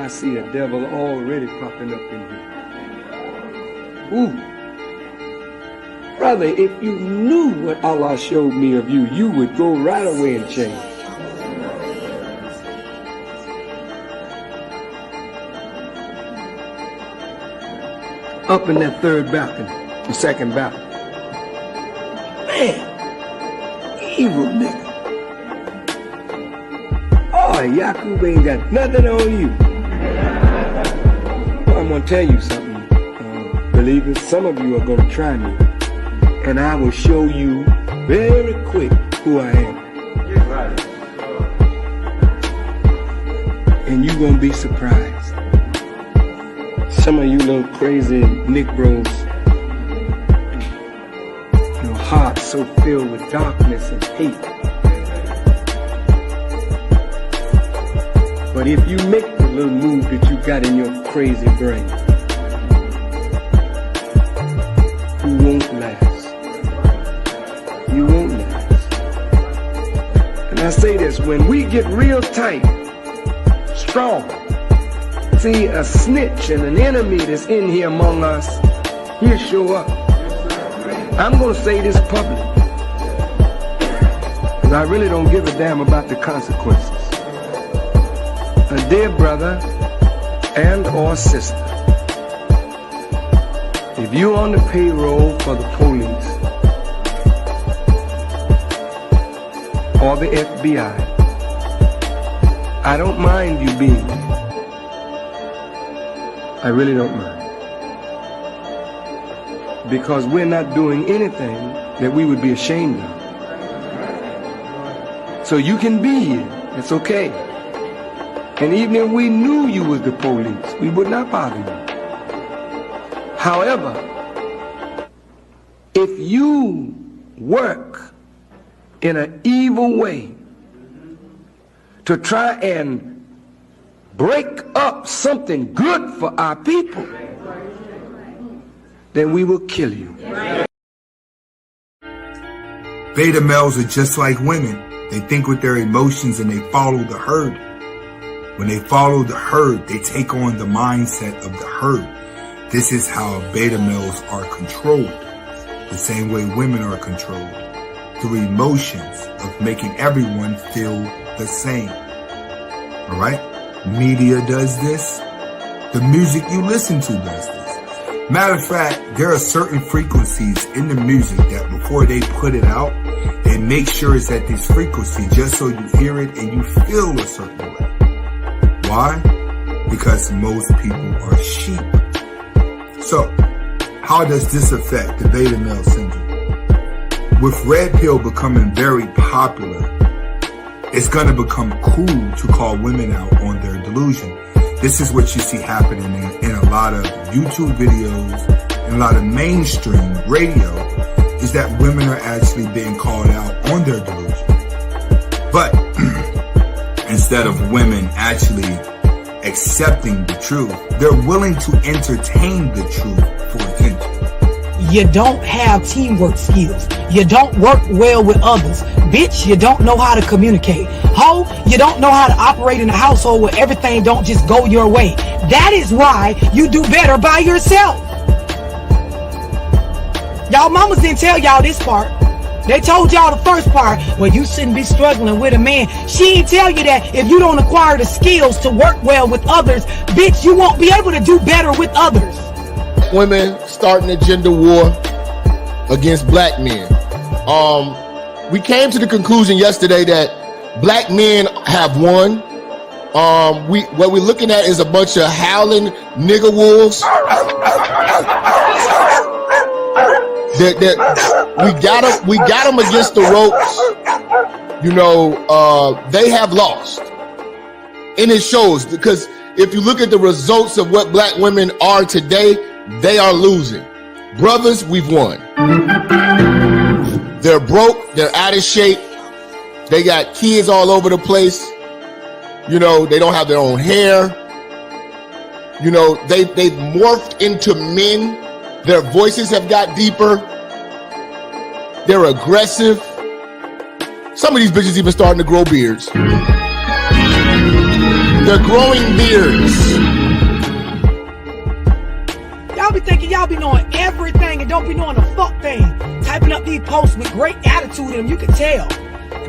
I see the devil already popping up in here. Ooh. Brother, if you knew what Allah showed me of you, you would go right away and change. Up in that third balcony, the second balcony. Man, evil nigga. Oh, Yakub ain't got nothing on you. Well, I'm gonna tell you something, believers. Some of you are gonna try me, and I will show you very quick who I am. And you're gonna be surprised. Some of you little crazy Negroes, your hearts so filled with darkness and hate. But if you make the little move that you got in your crazy brain, you won't last. You won't last. And I say this, when we get real tight, strong, see a snitch and an enemy that's in here among us, he'll show up. I'm going to say this public, because I really don't give a damn about the consequences. A dear brother and or sister, if you're on the payroll for the police or the FBI, I don't mind you being there. I really don't mind. Because we're not doing anything that we would be ashamed of. So you can be here, it's okay. And even if we knew you was the police, we would not bother you. However, if you work in an evil way to try and break up something good for our people, then we will kill you. Beta males are just like women. They think with their emotions and they follow the herd. When they follow the herd, they take on the mindset of the herd. This is how beta males are controlled. The same way women are controlled. Through emotions of making everyone feel the same. Alright? Media does this. The music you listen to does this. Matter of fact, there are certain frequencies in the music that before they put it out, they make sure it's at this frequency just so you hear it and you feel a certain way. Why? Because most people are sheep. So, how does this affect the beta male syndrome? With red pill becoming very popular, it's going to become cool to call women out on their delusion. This is what you see happening in a lot of YouTube videos and a lot of mainstream radio, is that women are actually being called out on their delusion. But instead of women actually accepting the truth, they're willing to entertain the truth for attention. You don't have teamwork skills. You don't work well with others. Bitch, you don't know how to communicate. Ho, you don't know how to operate in a household where everything don't just go your way. That is why you do better by yourself. Y'all mamas didn't tell y'all this part. They told y'all the first part, well, you shouldn't be struggling with a man. She didn't tell you that if you don't acquire the skills to work well with others, bitch, you won't be able to do better with others. Women starting a gender war against black men. We came to the conclusion yesterday that black men have won. What we're looking at is a bunch of howling nigger wolves. We got them against the ropes. You know, they have lost, and it shows, because if you look at the results of what black women are today, they are losing. Brothers, we've won. They're broke. They're out of shape. They got kids all over the place. You know, they don't have their own hair. You know, they've morphed into men. Their voices have got deeper. They're aggressive. Some of these bitches even starting to grow beards. They're growing beards. Y'all be thinking y'all be knowing everything and don't be knowing a fuck thing. Typing up these posts with great attitude in them, you can tell.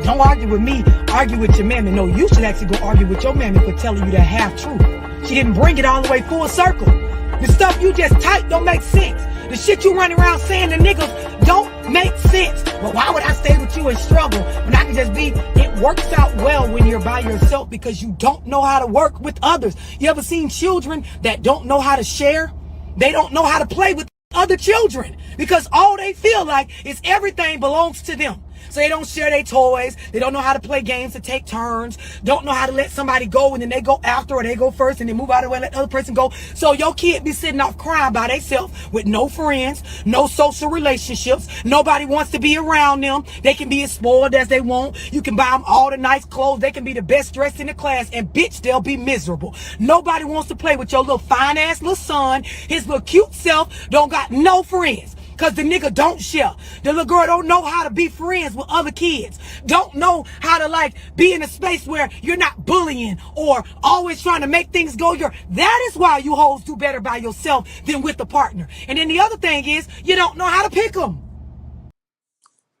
Don't argue with me, argue with your mammy. No, you should actually go argue with your mammy for telling you that half truth. She didn't bring it all the way full circle. The stuff you just type don't make sense. The shit you running around saying to niggas don't make sense. But why would I stay with you and struggle when I can just be? It works out well when you're by yourself because you don't know how to work with others. You ever seen children that don't know how to share? They don't know how to play with other children because all they feel like is everything belongs to them. So they don't share their toys. They don't know how to play games to take turns. Don't know how to let somebody go and then they go after or they go first and then move out of the way and let the other person go. So your kid be sitting off crying by themselves with no friends, no social relationships. Nobody wants to be around them. They can be as spoiled as they want. You can buy them all the nice clothes. They can be the best dressed in the class and bitch, they'll be miserable. Nobody wants to play with your little fine ass little son. His little cute self don't got no friends. Cause the nigga don't share. The little girl don't know how to be friends with other kids. Don't know how to like be in a space where you're not bullying or always trying to make things go your. That is why you hoes do better by yourself than with a partner. And then the other thing is you don't know how to pick them.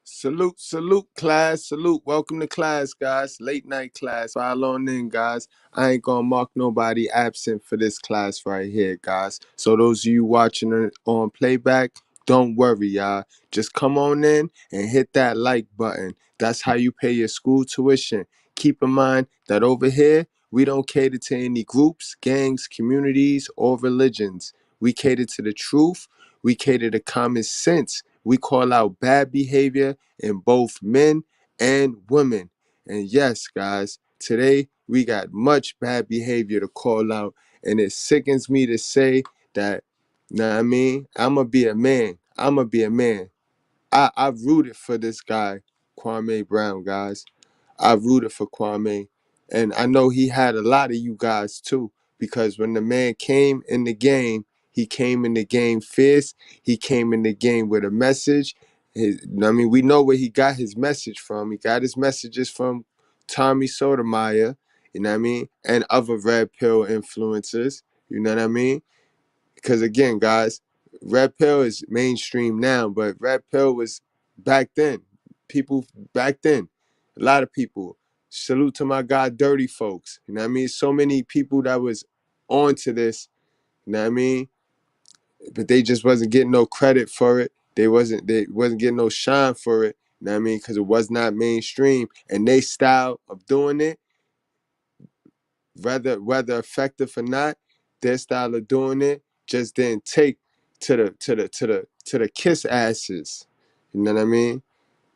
Salute, salute, class, salute. Welcome to class, guys. Late night class. File on in, guys. I ain't gonna mark nobody absent for this class right here, guys. So those of you watching it on playback, don't worry, y'all. Just come on in and hit that like button. That's how you pay your school tuition. Keep in mind that over here, we don't cater to any groups, gangs, communities, or religions. We cater to the truth. We cater to common sense. We call out bad behavior in both men and women. And yes, guys, today we got much bad behavior to call out. And it sickens me to say that, know what I mean? I'm going to be a man. I'm going to be a man. I rooted for this guy, Kwame Brown, guys. I rooted for Kwame. And I know he had a lot of you guys too, because when the man came in the game, he came in the game fierce. He came in the game with a message. We know where he got his message from. He got his messages from Tommy Sotomayor, you know what I mean? And other red pill influencers, you know what I mean? Because again, guys, red pill is mainstream now, but red pill was back then. People back then, a lot of people. Salute to my guy, Dirty Folks. You know what I mean? So many people that was onto this, you know what I mean? But they just wasn't getting no credit for it. They wasn't getting no shine for it. You know what I mean? Because it was not mainstream. And they style of doing it, whether effective or not, their style of doing it just didn't take to the kiss asses. You know what I mean?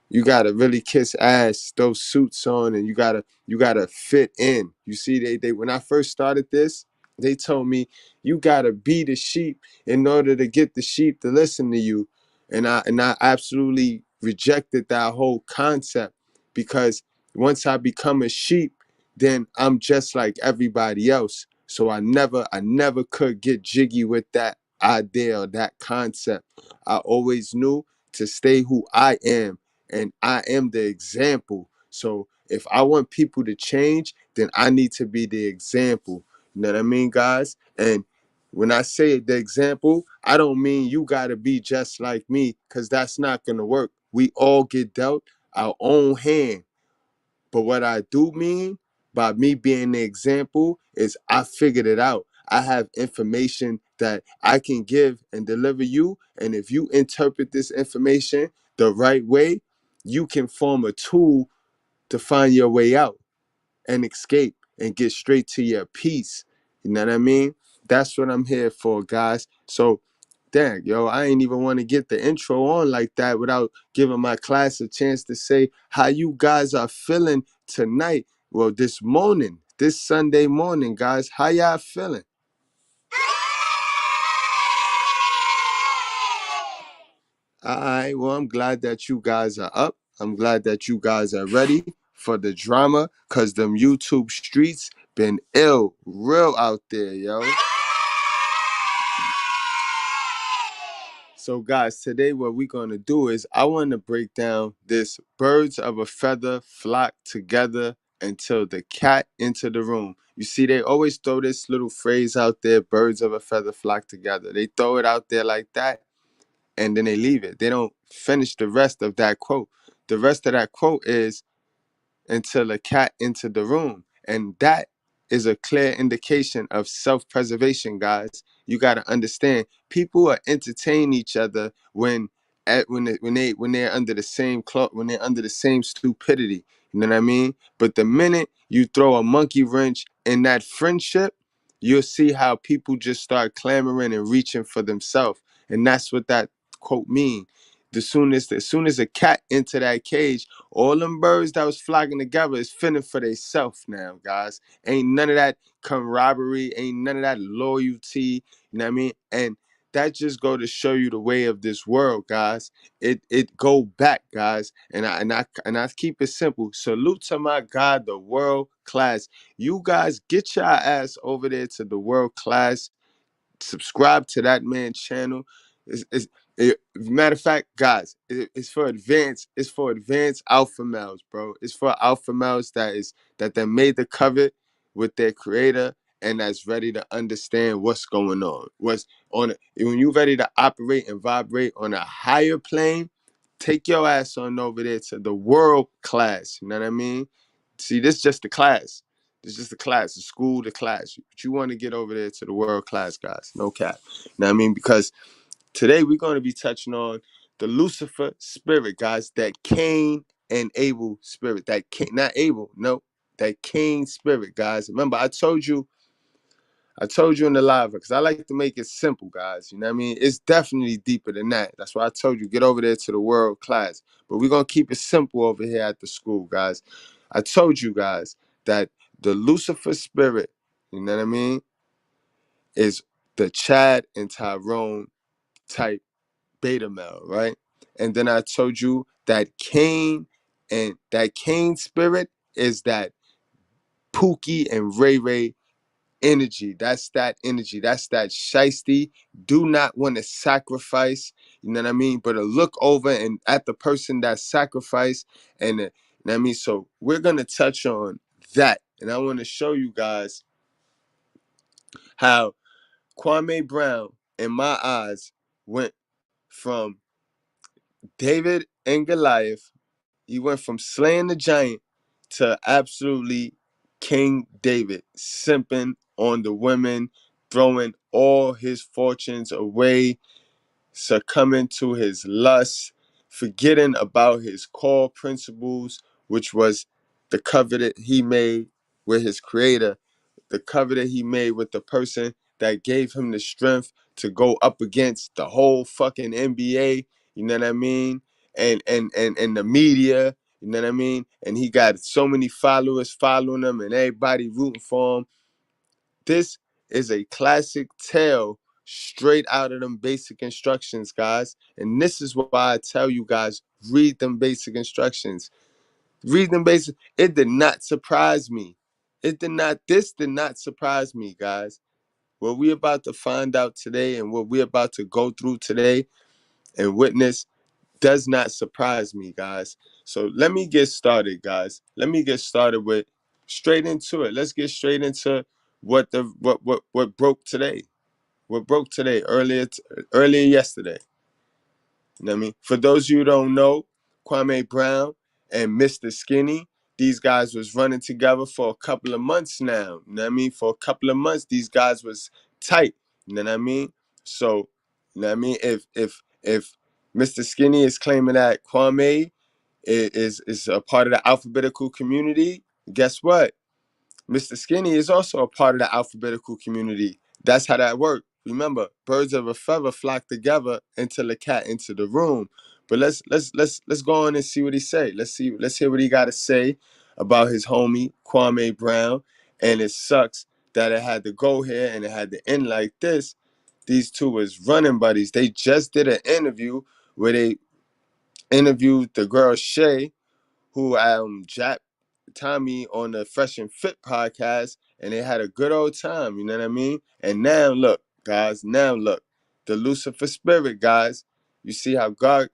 You gotta really kiss ass, those suits on, and you gotta fit in. You see, they when I first started this, they told me you gotta be the sheep in order to get the sheep to listen to you. And I absolutely rejected that whole concept because once I become a sheep, then I'm just like everybody else. So I never could get jiggy with that idea or that concept. I always knew to stay who I am, and I am the example. So if I want people to change, then I need to be the example. You know what I mean, guys? And when I say the example, I don't mean you got to be just like me, because that's not going to work. We all get dealt our own hand. But what I do mean by me being the example is I figured it out. I have information that I can give and deliver you. And if you interpret this information the right way, you can form a tool to find your way out and escape and get straight to your peace. You know what I mean? That's what I'm here for, guys. So, dang, yo, I ain't even want to get the intro on like that without giving my class a chance to say how you guys are feeling tonight. Well, this morning, this Sunday morning, guys, how y'all feeling? All right, well, I'm glad that you guys are up. I'm glad that you guys are ready for the drama, because them YouTube streets been real out there, yo. So guys, today what we're going to do is I want to break down this birds of a feather flock together until the cat entered the room. You see, they always throw this little phrase out there, birds of a feather flock together. They throw it out there like that, and then they leave it. They don't finish the rest of that quote. The rest of that quote is, until a cat entered the room. And that is a clear indication of self-preservation, guys. You got to understand, people are entertaining each other when they're under the same cloth, when they're under the same stupidity. You know what I mean? But the minute you throw a monkey wrench in that friendship, you'll see how people just start clamoring and reaching for themselves. And that's what that quote means. As soon as a cat enter that cage, all them birds that was flocking together is fending for themselves now, guys. Ain't none of that camaraderie, ain't none of that loyalty, you know what I mean? And that just go to show you the way of this world, guys. It go back, guys. And I keep it simple. Salute to my God, the world class. You guys get your ass over there to the world class. Subscribe to that man's channel. Matter of fact, guys, it's for advanced. It's for advanced alpha males, bro. It's for alpha males that they made the covenant with their creator and that's ready to understand what's going on. What's on it. When you're ready to operate and vibrate on a higher plane, take your ass on over there to the world class. You know what I mean? See, this is just the class. It's just the class, the school, the class. But you want to get over there to the world class, guys. No cap. You know what I mean? Because today we're going to be touching on the Lucifer spirit, guys. That Cain and Abel spirit. That Cain, not Abel, no. That Cain spirit, guys. Remember, I told you in the live, because I like to make it simple, guys. You know what I mean? It's definitely deeper than that. That's why I told you, get over there to the world class. But we're going to keep it simple over here at the school, guys. I told you guys that the Lucifer spirit, you know what I mean, is the Chad and Tyrone type beta male, right? And then I told you that Cain spirit is that Pookie and Ray Ray energy. That's that energy. That's that shiesty. Do not want to sacrifice. You know what I mean? But to look over and at the person that sacrificed, and you know what I mean. So we're gonna touch on that, and I want to show you guys how Kwame Brown, in my eyes, went from David and Goliath. He went from slaying the giant to absolutely King David, simping on the women, throwing all his fortunes away, succumbing to his lust, forgetting about his core principles, which was the covenant he made with his creator, the covenant he made with the person that gave him the strength to go up against the whole fucking NBA, you know what I mean? And the media, you know what I mean? And he got so many followers following him and everybody rooting for him. This is a classic tale straight out of them basic instructions, guys. And this is why I tell you guys, read them basic instructions. Read them basic. It did not surprise me. This did not surprise me, guys. What we about to find out today and what we're about to go through today and witness does not surprise me, guys. So let me get started, guys. Let me get started with straight into it. Let's get straight into what broke today. What broke today, earlier yesterday. You know what I mean? For those of you who don't know, Kwame Brown and Mr.Skinny, these guys was running together for a couple of months now. You know what I mean? For a couple of months, these guys was tight. You know what I mean? So, you know what I mean? If Mr.Skinny is claiming that Kwame is a part of the alphabetical community, guess what? Mr.Skinny is also a part of the alphabetical community. That's how that works. Remember, birds of a feather flock together until a cat into the room. But let's go on and see what he say. Let's hear what he got to say about his homie Kwame Brown. And it sucks that it had to go here and it had to end like this. These two was running buddies. They just did an interview where they interviewed the girl Shay, who Jack Tommy on the Fresh and Fit podcast, and they had a good old time, you know what I mean? And now look, guys, the Lucifer spirit, guys. You see how God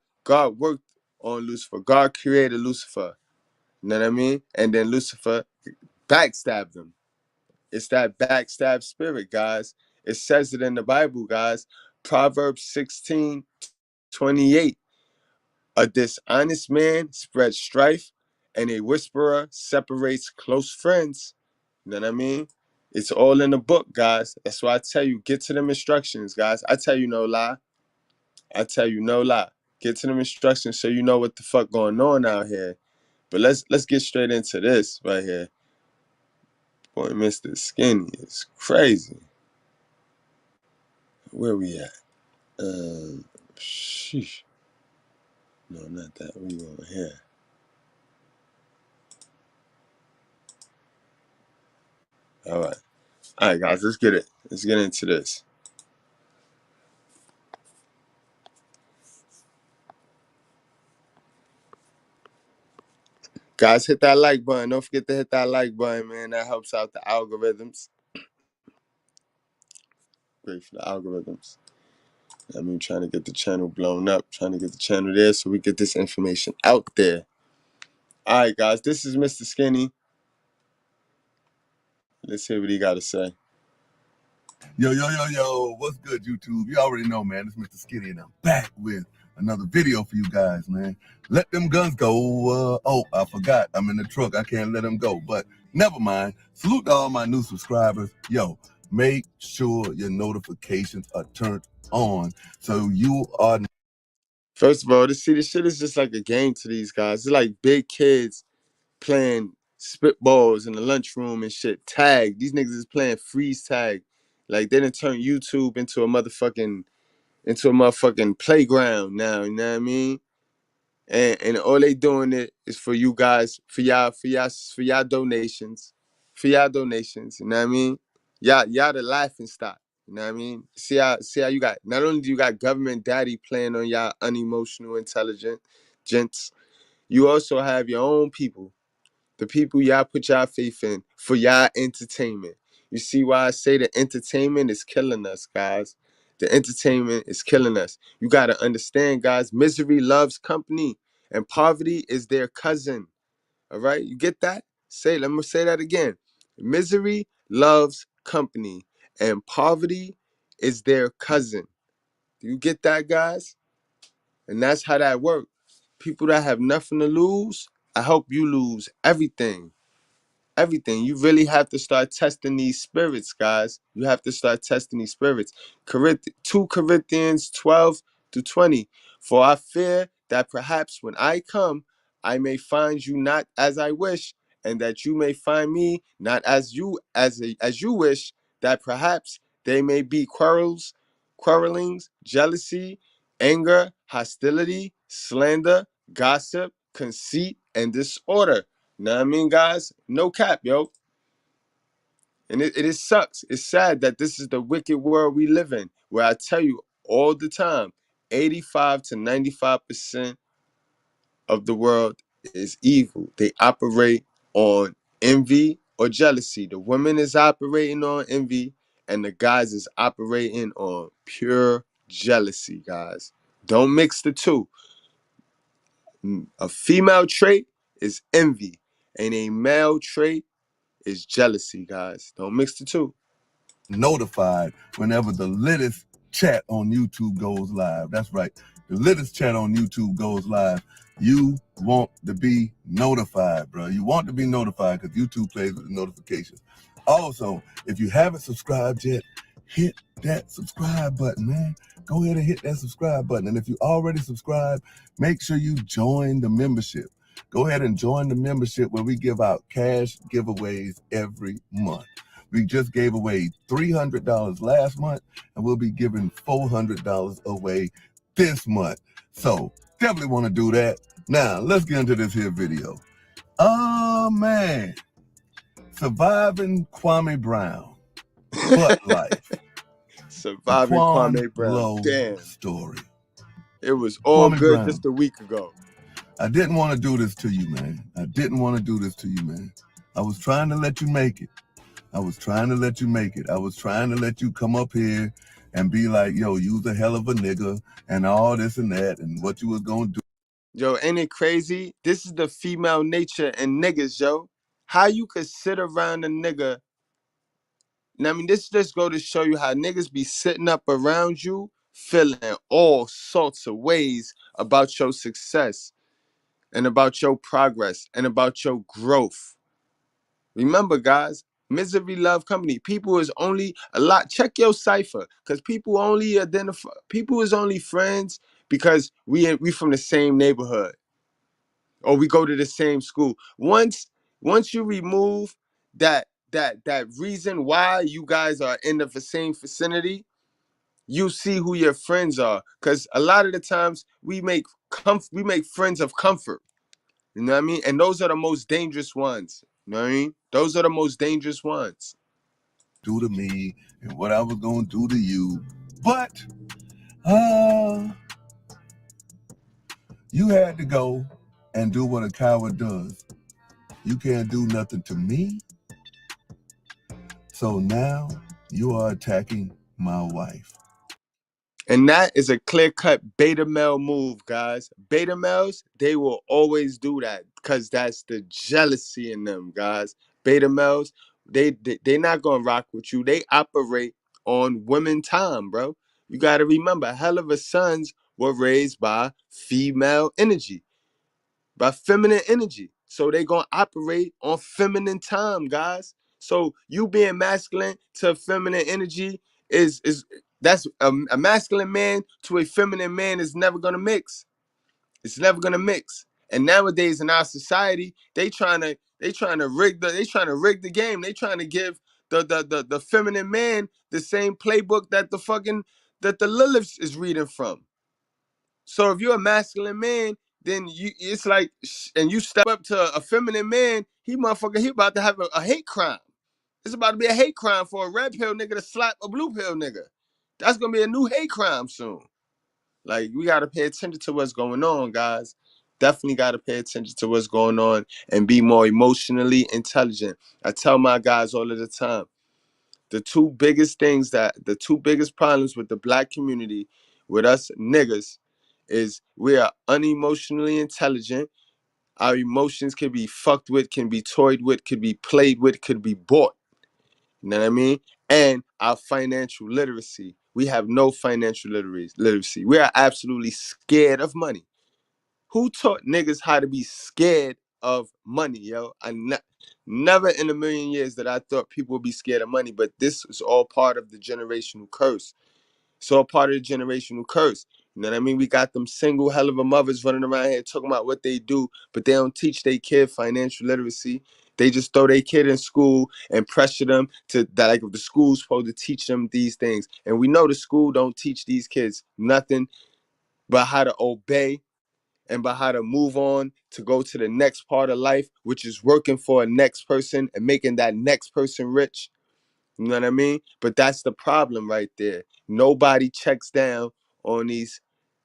worked on Lucifer. God created Lucifer. You know what I mean? And then Lucifer backstabbed him. It's that backstab spirit, guys. It says it in the Bible, guys. Proverbs 16:28. A dishonest man spreads strife, and a whisperer separates close friends. You know what I mean? It's all in the book, guys. That's why I tell you, get to them instructions, guys. I tell you no lie. I tell you no lie. Get to them instructions so you know what the fuck going on out here. But let's get straight into this right here. Boy, Mr.Skinny is crazy. Where we at? Sheesh. No, not that. We over here. All right. All right, guys, let's get it. Let's get into this. Guys, hit that like button. Don't forget to hit that like button, man. That helps out the algorithms. Great for the algorithms. I mean, trying to get the channel blown up, trying to get the channel there so we get this information out there. All right, guys, this is Mr.Skinny. Let's hear what he got to say. Yo, what's good, YouTube? You already know, man, it's Mr.Skinny, and I'm back with another video for you guys, man. Let them guns go. Oh, I forgot. I'm in the truck. I can't let them go, but never mind. Salute to all my new subscribers. Yo, make sure your notifications are turned on so you are... First of all, this shit is just like a game to these guys. It's like big kids playing spitballs in the lunchroom and shit. Tag. These niggas is playing freeze tag. Like they done turn YouTube into a motherfucking playground now. You know what I mean? And all they doing it is for you guys, for y'all donations, You know what I mean? Y'all the laughing stock. You know what I mean? See how you got, not only do you got government daddy playing on y'all unemotional, intelligent gents, you also have your own people. The people y'all put y'all faith in for y'all entertainment. You see why I say the entertainment is killing us, guys? The entertainment is killing us. You got to understand, guys, misery loves company and poverty is their cousin. All right? You get that? Let me say that again. Misery loves company and poverty is their cousin. Do you get that, guys? And that's how that works. People that have nothing to lose, I hope you lose everything. Everything. You really have to start testing these spirits, guys. You have to start testing these spirits. 2 Corinthians 12-20. For I fear that perhaps when I come, I may find you not as I wish, and that you may find me not as you wish, that perhaps they may be quarrelings, jealousy, anger, hostility, slander, gossip, conceit, and disorder. Know what I mean, guys? No cap, yo. And it sucks. It's sad that this is the wicked world we live in, where I tell you all the time, 85 to 95% of the world is evil. They operate on envy or jealousy. The woman is operating on envy, and the guys is operating on pure jealousy, guys. Don't mix the two. A female trait is envy, and a male trait is jealousy, guys. Don't mix the two. Notified whenever the latest chat on YouTube goes live. That's right. The latest chat on YouTube goes live. You want to be notified, bro. You want to be notified because YouTube plays with the notifications. Also, if you haven't subscribed yet, hit that subscribe button, man. Go ahead and hit that subscribe button. And if you already subscribed, make sure you join the membership. Go ahead and join the membership where we give out cash giveaways every month. We just gave away $300 last month, and we'll be giving $400 away this month. So definitely want to do that. Now, let's get into this here video. Oh, man. Surviving Kwame Brown. Butt life. Surviving Kwame Brown. Damn. Story. It was all Kwame good Brown. Just a week ago. I didn't want to do this to you, man. I didn't want to do this to you, man. I was trying to let you make it. I was trying to let you make it. I was trying to let you come up here and be like, yo, you's a hell of a nigga and all this and that and what you was going to do. Yo, ain't it crazy? This is the female nature in niggas, yo. How you could sit around a nigga And I mean, this just go to show you how niggas be sitting up around you, feeling all sorts of ways about your success and about your progress and about your growth. Remember, guys, misery love company. People is only a lot. Check your cipher, because people only identify. People is only friends because we from the same neighborhood or we go to the same school. Once you remove that reason why you guys are in the same vicinity, you see who your friends are. Because a lot of the times we make friends of comfort. You know what I mean? And those are the most dangerous ones. You know what I mean? Those are the most dangerous ones. Do to me and what I was gonna do to you. But you had to go and do what a coward does. You can't do nothing to me. So now you are attacking my wife. And that is a clear-cut beta male move, guys. Beta males, they will always do that because that's the jealousy in them, guys. Beta males, they not gonna rock with you. They operate on women time, bro. You gotta remember, hell of a sons were raised by female energy, by feminine energy. So they gonna operate on feminine time, guys. So you being masculine to feminine energy is that's a masculine man to a feminine man is never gonna mix. It's never gonna mix. And nowadays in our society, they trying to rig the game. They trying to give the feminine man the same playbook that the Lilith is reading from. So if you're a masculine man, then it's like, and you step up to a feminine man, he about to have a hate crime. It's about to be a hate crime for a red pill nigga to slap a blue pill nigga. That's gonna be a new hate crime soon. Like, we gotta pay attention to what's going on, guys. Definitely gotta pay attention to what's going on and be more emotionally intelligent. I tell my guys all of the time, the two biggest problems with the black community, with us niggas, is we are unemotionally intelligent. Our emotions can be fucked with, can be toyed with, could be played with, could be bought. You know what I mean? And our financial literacy. We have no financial literacy. We are absolutely scared of money. Who taught niggas how to be scared of money, yo? Never in a million years that I thought people would be scared of money, but this is all part of the generational curse. It's all part of the generational curse. You know what I mean? We got them single hell of a mothers running around here talking about what they do, but they don't teach their kid financial literacy. They just throw their kid in school and pressure them to that, like, if the school's supposed to teach them these things. And we know the school don't teach these kids nothing but how to obey and by how to move on to go to the next part of life, which is working for a next person and making that next person rich. You know what I mean? But that's the problem right there. Nobody checks down on these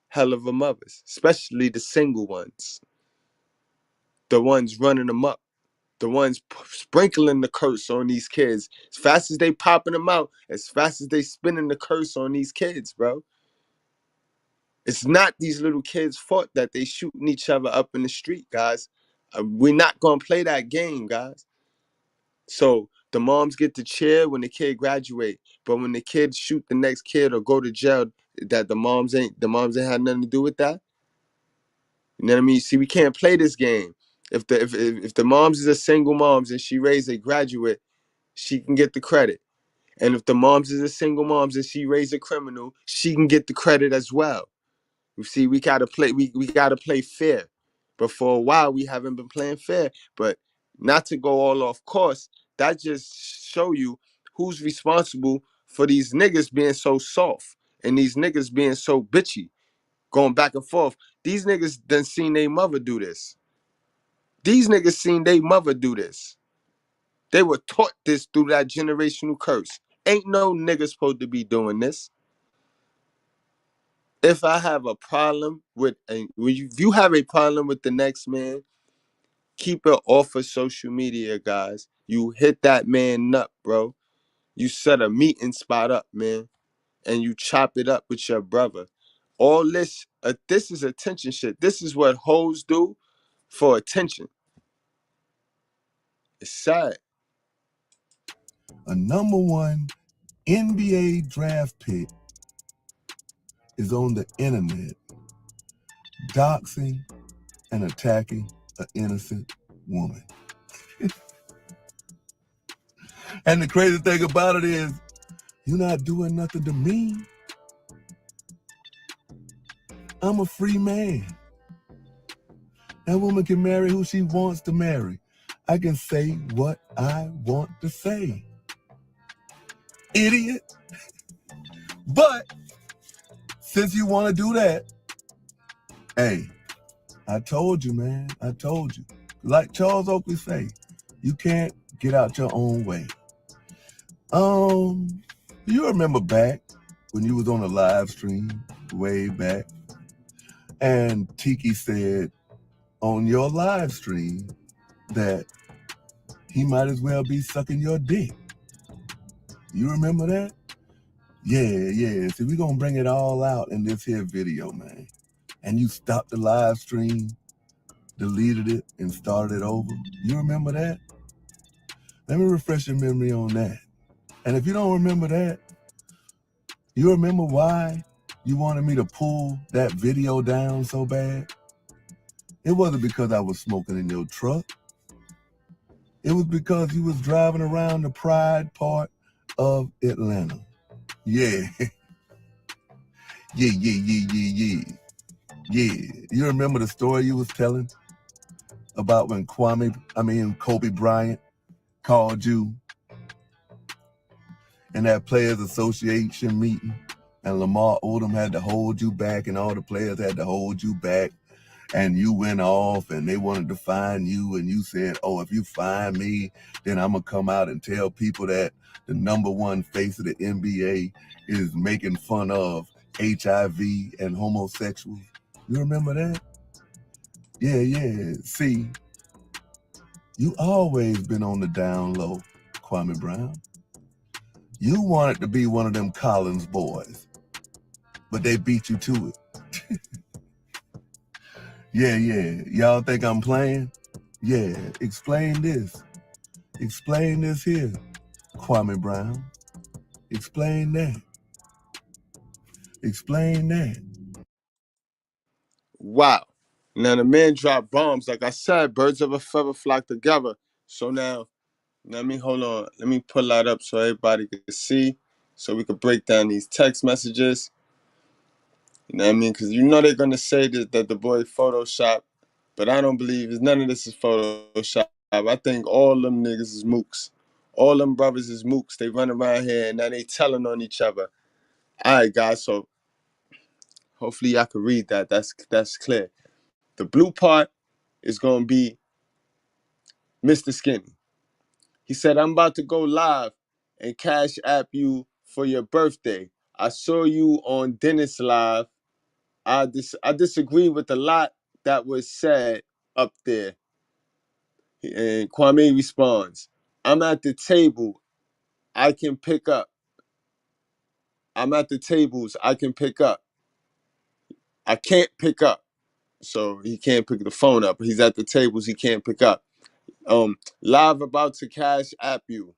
hell of a mothers, especially the single ones, the ones running them up, the ones sprinkling the curse on these kids. As fast as they popping them out, as fast as they spinning the curse on these kids, bro. It's not these little kids' fault that they shooting each other up in the street, guys. We're not gonna play that game, guys. So the moms get to cheer when the kid graduate, but when the kids shoot the next kid or go to jail, that the moms ain't had nothing to do with that. You know what I mean? See, we can't play this game. If the moms is a single moms and she raised a graduate, she can get the credit. And if the moms is a single moms and she raised a criminal, she can get the credit as well. You see, we gotta play fair. But for a while we haven't been playing fair. But not to go all off course, that just show you who's responsible for these niggas being so soft and these niggas being so bitchy, going back and forth. These niggas done seen their mother do this. These niggas seen their mother do this. They were taught this through that generational curse. Ain't no nigga supposed to be doing this. If I have a problem with, if you have a problem with the next man, keep it off of social media, guys. You hit that man up, bro. You set a meeting spot up, man, and you chop it up with your brother. All this is attention shit. This is what hoes do for attention. It's sad. A #1 NBA draft pick is on the internet doxing and attacking an innocent woman. And the crazy thing about it is, you're not doing nothing to me. I'm a free man. That woman can marry who she wants to marry. I can say what I want to say. Idiot. But since you want to do that, hey, I told you, man. I told you. Like Charles Oakley say, you can't get out your own way. You remember back when you was on a live stream way back, and Tiki said on your live stream that he might as well be sucking your dick. You remember that? Yeah. See, we're going to bring it all out in this here video, man. And you stopped the live stream, deleted it, and started it over. You remember that? Let me refresh your memory on that. And if you don't remember that, you remember why you wanted me to pull that video down so bad? It wasn't because I was smoking in your truck. It was because you was driving around the Pride part of Atlanta. Yeah. Yeah. You remember the story you was telling about when Kobe Bryant called you in that Players Association meeting, and Lamar Odom had to hold you back, and all the players had to hold you back, and you went off, and they wanted to find you, and you said, oh, if you find me, then I'm going to come out and tell people that the #1 face of the NBA is making fun of HIV and homosexuals. You remember that? Yeah. See, you always been on the down low, Kwame Brown. You wanted to be one of them Collins boys, but they beat you to it. Yeah. Y'all think I'm playing? Yeah, explain this. Explain this here, Kwame Brown. Explain that. Explain that. Wow. Now the man dropped bombs. Like I said, birds of a feather flock together. So now, hold on. Let me pull that up so everybody can see, so we could break down these text messages. You know what I mean? Because they're going to say that the boy Photoshop, but I don't believe none of this is Photoshop. I think all them niggas is mooks. All them brothers is mooks. They run around here and now they telling on each other. All right, guys, so hopefully y'all can read that. That's clear. The blue part is going to be Mr.Skinny. He said, I'm about to go live and cash app you for your birthday. I saw you on Dennis Live. I disagree with a lot that was said up there. And Kwame responds, I'm at the table. I can pick up. I'm at the tables. I can pick up. I can't pick up. So he can't pick the phone up. He's at the tables. He can't pick up. Live about to cash app you.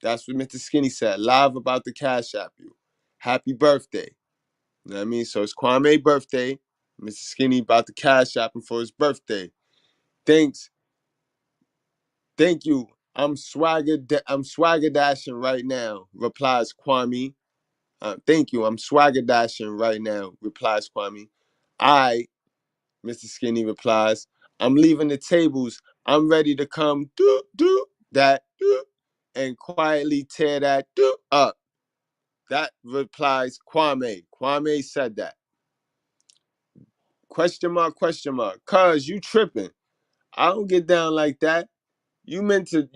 That's what Mr. Skinny said. Live about to cash app you. Happy birthday. You know what I mean? So it's Kwame's birthday. Mr. Skinny about to cash app him for his birthday. Thanks. Thank you. I'm swagger dashing right now, replies Kwame. Thank you. I'm swagger dashing right now, replies Kwame. Mr. Skinny replies, I'm leaving the tables. I'm ready to come do that and quietly tear that up. That replies Kwame. Kwame said that. Question mark. Cuz you tripping. I don't get down like that. You meant to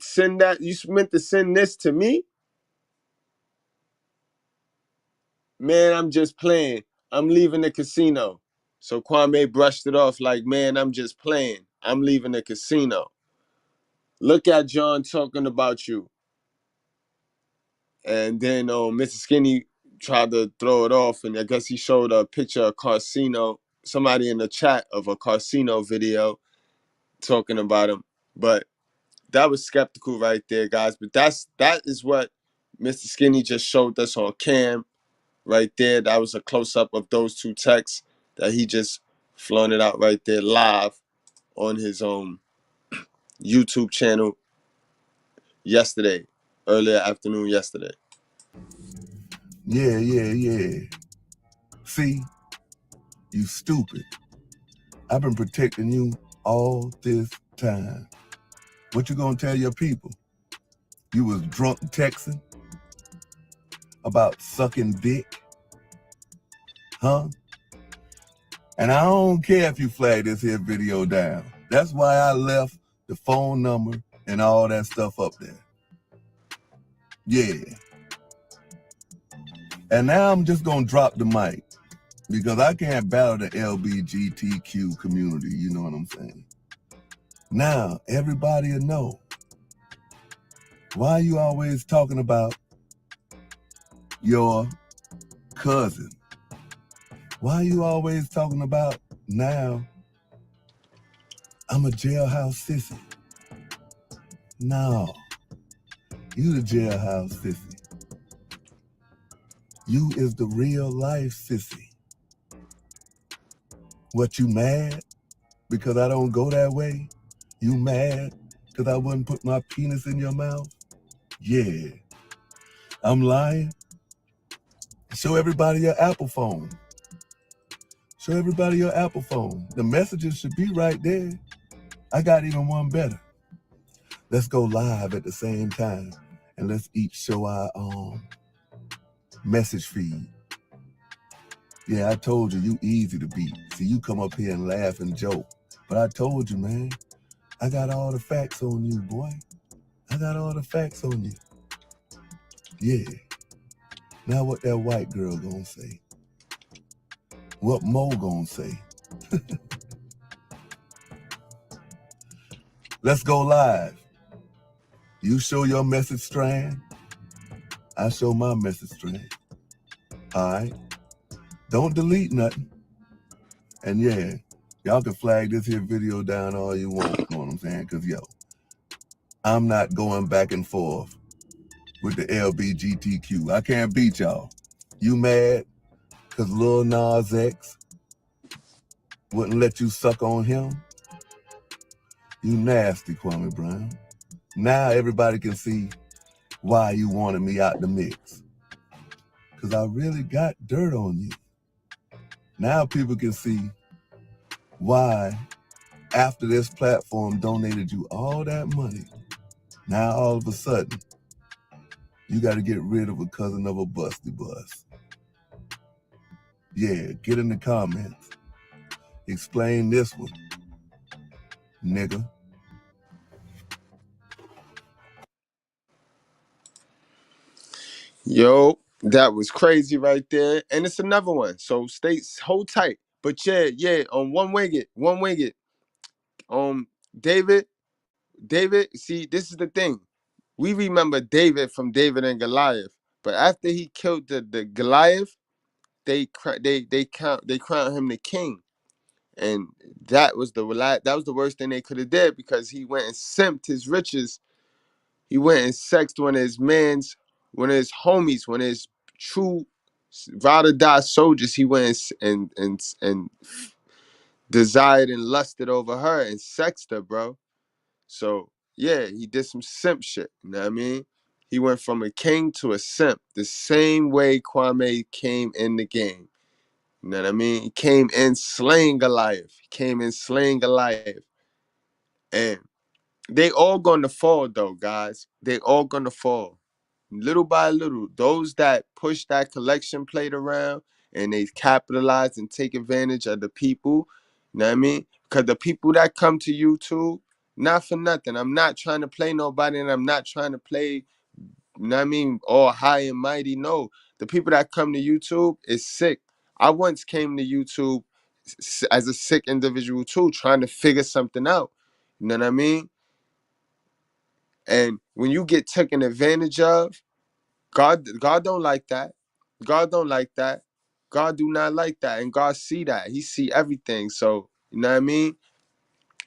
send that? You meant to send this to me? Man, I'm just playing. I'm leaving the casino. So Kwame brushed it off like, man, I'm just playing. I'm leaving the casino. Look at John talking about you. And then Mr. Skinny tried to throw it off, and I guess he showed a picture of Carcino, somebody in the chat of a Carcino video talking about him. But that was skeptical right there, guys. But that is what Mr. Skinny just showed us on cam right there. That was a close-up of those two texts that he just flaunted out right there live on his YouTube channel yesterday, earlier afternoon yesterday. Yeah. See, you stupid. I've been protecting you all this time. What you gonna tell your people? You was drunk texting about sucking dick? Huh? And I don't care if you flag this here video down. That's why I left the phone number and all that stuff up there. Yeah. And now I'm just gonna drop the mic because I can't battle the LGBTQ community, you know what I'm saying? Now, everybody will know. Why are you always talking about your cousin? Why are you always talking about now I'm a jailhouse sissy? No, you the jailhouse sissy. You is the real life sissy. What, you mad because I don't go that way? You mad because I wouldn't put my penis in your mouth? Yeah. I'm lying? Show everybody your Apple phone. Show everybody your Apple phone. The messages should be right there. I got even one better. Let's go live at the same time and let's each show our message feed. Yeah, I told you, you easy to beat. See, you come up here and laugh and joke. But I told you, man, I got all the facts on you, boy. I got all the facts on you. Yeah. Now what that white girl gonna say? What Mo gonna say? Let's go live. You show your message strand. I show my message strand. All right? Don't delete nothing. And yeah, y'all can flag this here video down all you want, you know what I'm saying? Because, yo, I'm not going back and forth with the LGBTQ. I can't beat y'all. You mad because Lil Nas X wouldn't let you suck on him? You nasty, Kwame Brown. Now everybody can see why you wanted me out the mix. Because I really got dirt on you. Now people can see why, after this platform donated you all that money, now all of a sudden, you got to get rid of a cousin of a busty bus. Yeah, get in the comments. Explain this one, nigga. Yo, that was crazy right there. And it's another one. So hold tight. But yeah, on one winged. David, see, this is the thing. We remember David from David and Goliath. But after he killed the Goliath, they crowned him the king. And that was the worst thing they could have did, because he went and simped his riches. He went and sexed one of his homies, one of his true ride or die soldiers. He went and desired and lusted over her and sexed her, bro. So yeah, he did some simp shit. You know what I mean? He went from a king to a simp, the same way Kwame came in the game. You know what I mean? He came in slaying Goliath. And they all gonna fall though, guys. They all gonna fall. Little by little. Those that push that collection plate around and they capitalize and take advantage of the people, you know what I mean? Because the people that come to YouTube, not for nothing. I'm not trying to play nobody, and I'm not trying to play, you know what I mean, all high and mighty. No. The people that come to YouTube is sick. I once came to YouTube as a sick individual too, trying to figure something out. You know what I mean? And when you get taken advantage of, God don't like that. God don't like that. God do not like that. And God see that. He see everything. So, you know what I mean?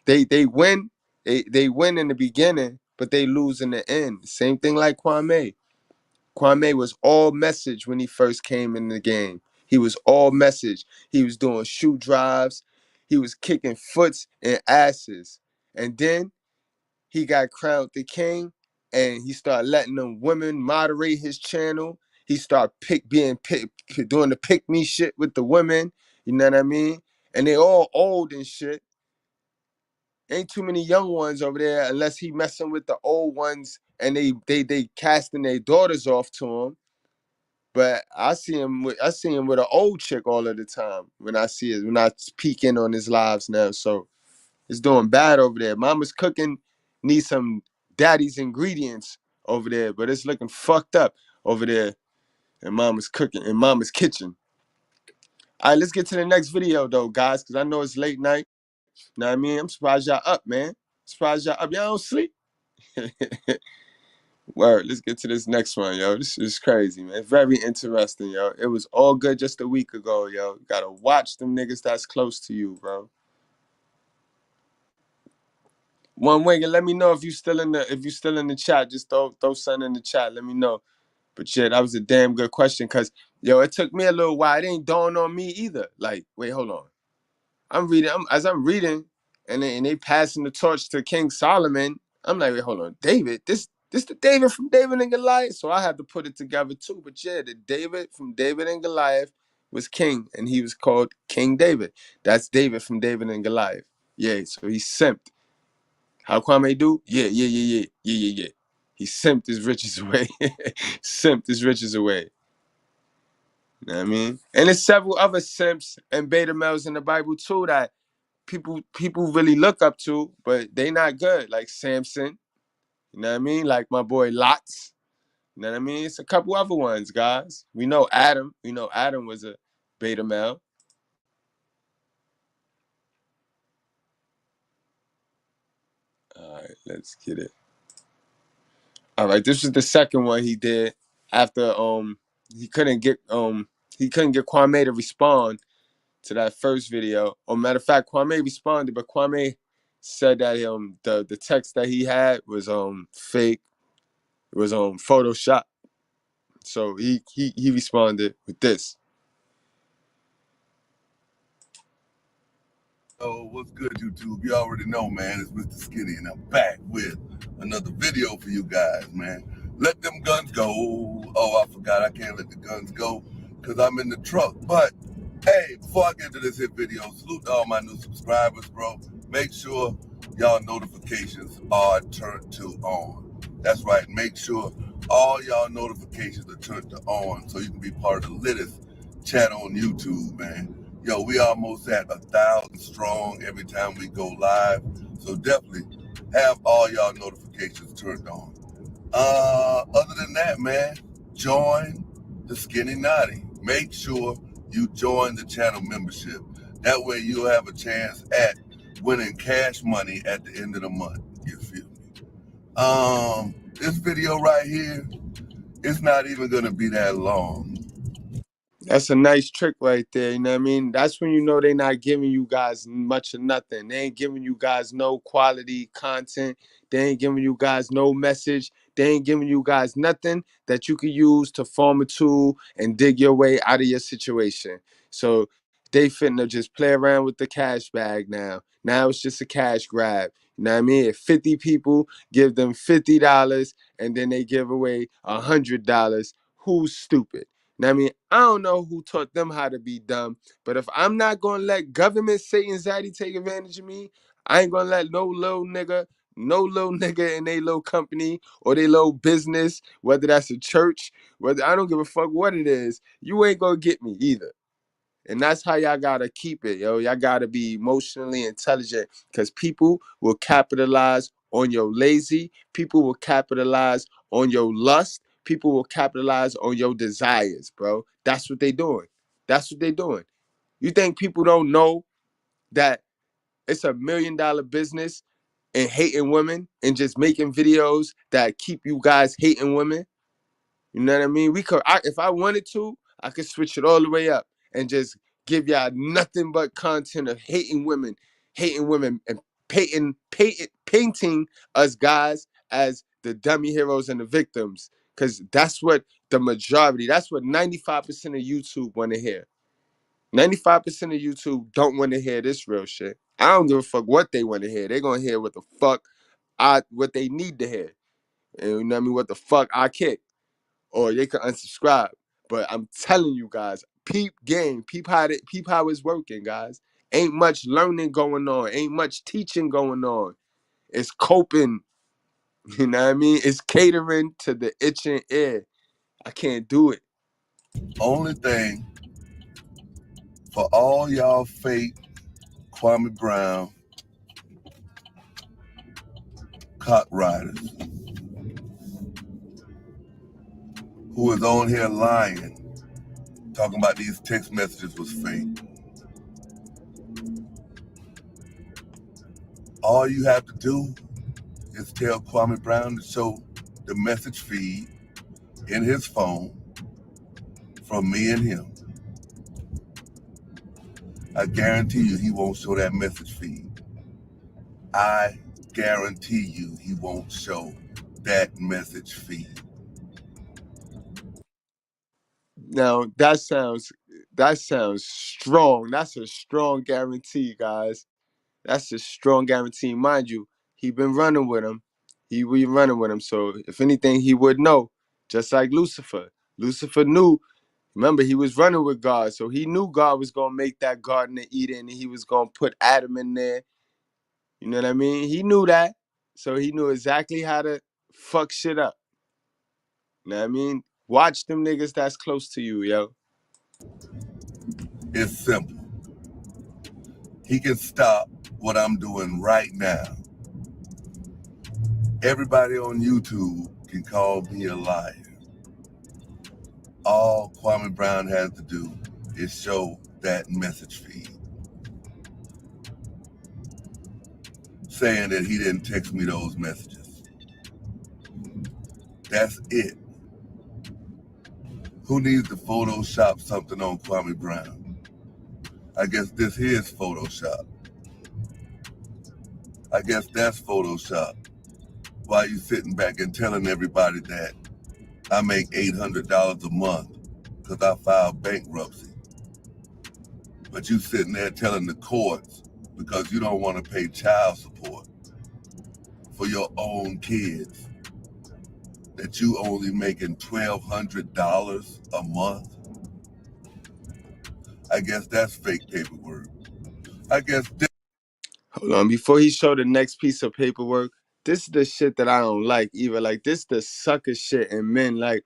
They win. They win in the beginning, but they lose in the end. Same thing like Kwame. Kwame was all message when he first came in the game. He was all message. He was doing shoe drives. He was kicking foots and asses. And then he got crowned the king, and he started letting them women moderate his channel. He started doing the pick me shit with the women. You know what I mean? And they all old and shit. Ain't too many young ones over there unless he messing with the old ones and they casting their daughters off to him. But I see him with an old chick all of the time when I peek in on his lives now. So it's doing bad over there. Mama's cooking needs some daddy's ingredients over there, but it's looking fucked up over there in Mama's cooking, in Mama's kitchen. All right, let's get to the next video though, guys, because I know it's late night. Know what I mean? I'm surprised y'all up, man. Surprised y'all up. Y'all don't sleep. Word, let's get to this next one, yo. This is crazy, man. Very interesting, yo. It was all good just a week ago, yo. You gotta watch them niggas that's close to you, bro. One Winger, let me know if you still in the chat. Just throw something in the chat. Let me know. But yeah, that was a damn good question, cause yo, it took me a little while. It ain't dawned on me either. Like, wait, hold on. I'm reading, and they passing the torch to King Solomon. I'm like, wait, hold on, David. This the David from David and Goliath. So I had to put it together too. But yeah, the David from David and Goliath was king, and he was called King David. That's David from David and Goliath. Yeah, so he simped. How Kwame do? Yeah. He simped his riches away. Simped his riches away. You know what I mean? And there's several other simps and beta males in the Bible too that people really look up to, but they not good. Like Samson, you know what I mean? Like my boy Lots, you know what I mean? It's a couple other ones, guys. We know Adam. We know Adam was a beta male. All right, let's get it. All right, this is the second one he did after he couldn't get Kwame to respond to that first video. Or matter of fact, Kwame responded, but Kwame said that the text that he had was fake. It was Photoshop. So he responded with this. Oh, what's good, YouTube? You already know, man. It's Mr.Skinny, and I'm back with another video for you guys, man. Let them guns go. Oh, I forgot I can't let the guns go because I'm in the truck. But, hey, before I get to this hit video, salute to all my new subscribers, bro. Make sure y'all notifications are turned to on. That's right. Make sure all y'all notifications are turned to on so you can be part of the latest chat on YouTube, man. Yo, we almost at 1,000 strong every time we go live. So definitely have all y'all notifications turned on. Other than that, man, join the Skinny Naughty. Make sure you join the channel membership. That way you'll have a chance at winning cash money at the end of the month. You feel me? This video right here, it's not even gonna be that long. That's a nice trick right there. You know what I mean? That's when you know they're not giving you guys much of nothing. They ain't giving you guys no quality content. They ain't giving you guys no message. They ain't giving you guys nothing that you can use to form a tool and dig your way out of your situation. So they finna just play around with the cash bag now. Now it's just a cash grab. You know what I mean? If 50 people give them $50 and then they give away $100, who's stupid? Now, I mean, I don't know who taught them how to be dumb, but if I'm not gonna let government Satan Zaddy take advantage of me, I ain't gonna let no little nigga in they little company or they little business, whether that's a church, whether I don't give a fuck what it is, you ain't gonna get me either. And that's how y'all gotta keep it, yo. Y'all gotta be emotionally intelligent because people will capitalize on your lazy. People will capitalize on your lust. People will capitalize on your desires, bro. That's what they doing. That's what they doing. You think people don't know that it's $1 million business in hating women and just making videos that keep you guys hating women? You know what I mean? If I wanted to, I could switch it all the way up and just give y'all nothing but content of hating women, and painting us guys as the dummy heroes and the victims. Because that's what the majority, that's what 95% of YouTube want to hear. 95% of YouTube don't want to hear this real shit. I don't give a fuck what they want to hear. They're going to hear what the fuck what they need to hear. And you know what I mean? What the fuck I kick. Or they can unsubscribe. But I'm telling you guys, peep game, peep how it's working, guys. Ain't much learning going on. Ain't much teaching going on. It's coping. You know what I mean? It's catering to the itching ear. I can't do it. Only thing for all y'all fake Kwame Brown cock riders who is on here lying, talking about these text messages was fake. All you have to do is tell Kwame Brown to show the message feed in his phone from me and him. I guarantee you he won't show that message feed. I guarantee you he won't show that message feed. Now that sounds strong. That's a strong guarantee, guys. That's a strong guarantee. Mind you, he been running with him. He been running with him. So if anything, he would know. Just like Lucifer. Lucifer knew. Remember, he was running with God. So he knew God was going to make that Garden of Eden and he was going to put Adam in there. You know what I mean? He knew that. So he knew exactly how to fuck shit up. You know what I mean? Watch them niggas that's close to you, yo. It's simple. He can stop what I'm doing right now. Everybody on YouTube can call me a liar. All Kwame Brown has to do is show that message feed saying that he didn't text me those messages. That's it. Who needs to Photoshop something on Kwame Brown? I guess this here is Photoshop. I guess that's Photoshop. While you sitting back and telling everybody that I make $800 a month because I filed bankruptcy. But you sitting there telling the courts because you don't want to pay child support for your own kids that you only making $1,200 a month. I guess that's fake paperwork. I guess Hold on. Before he showed the next piece of paperwork, this is the shit that I don't like either. Like, this the sucker shit in men. Like,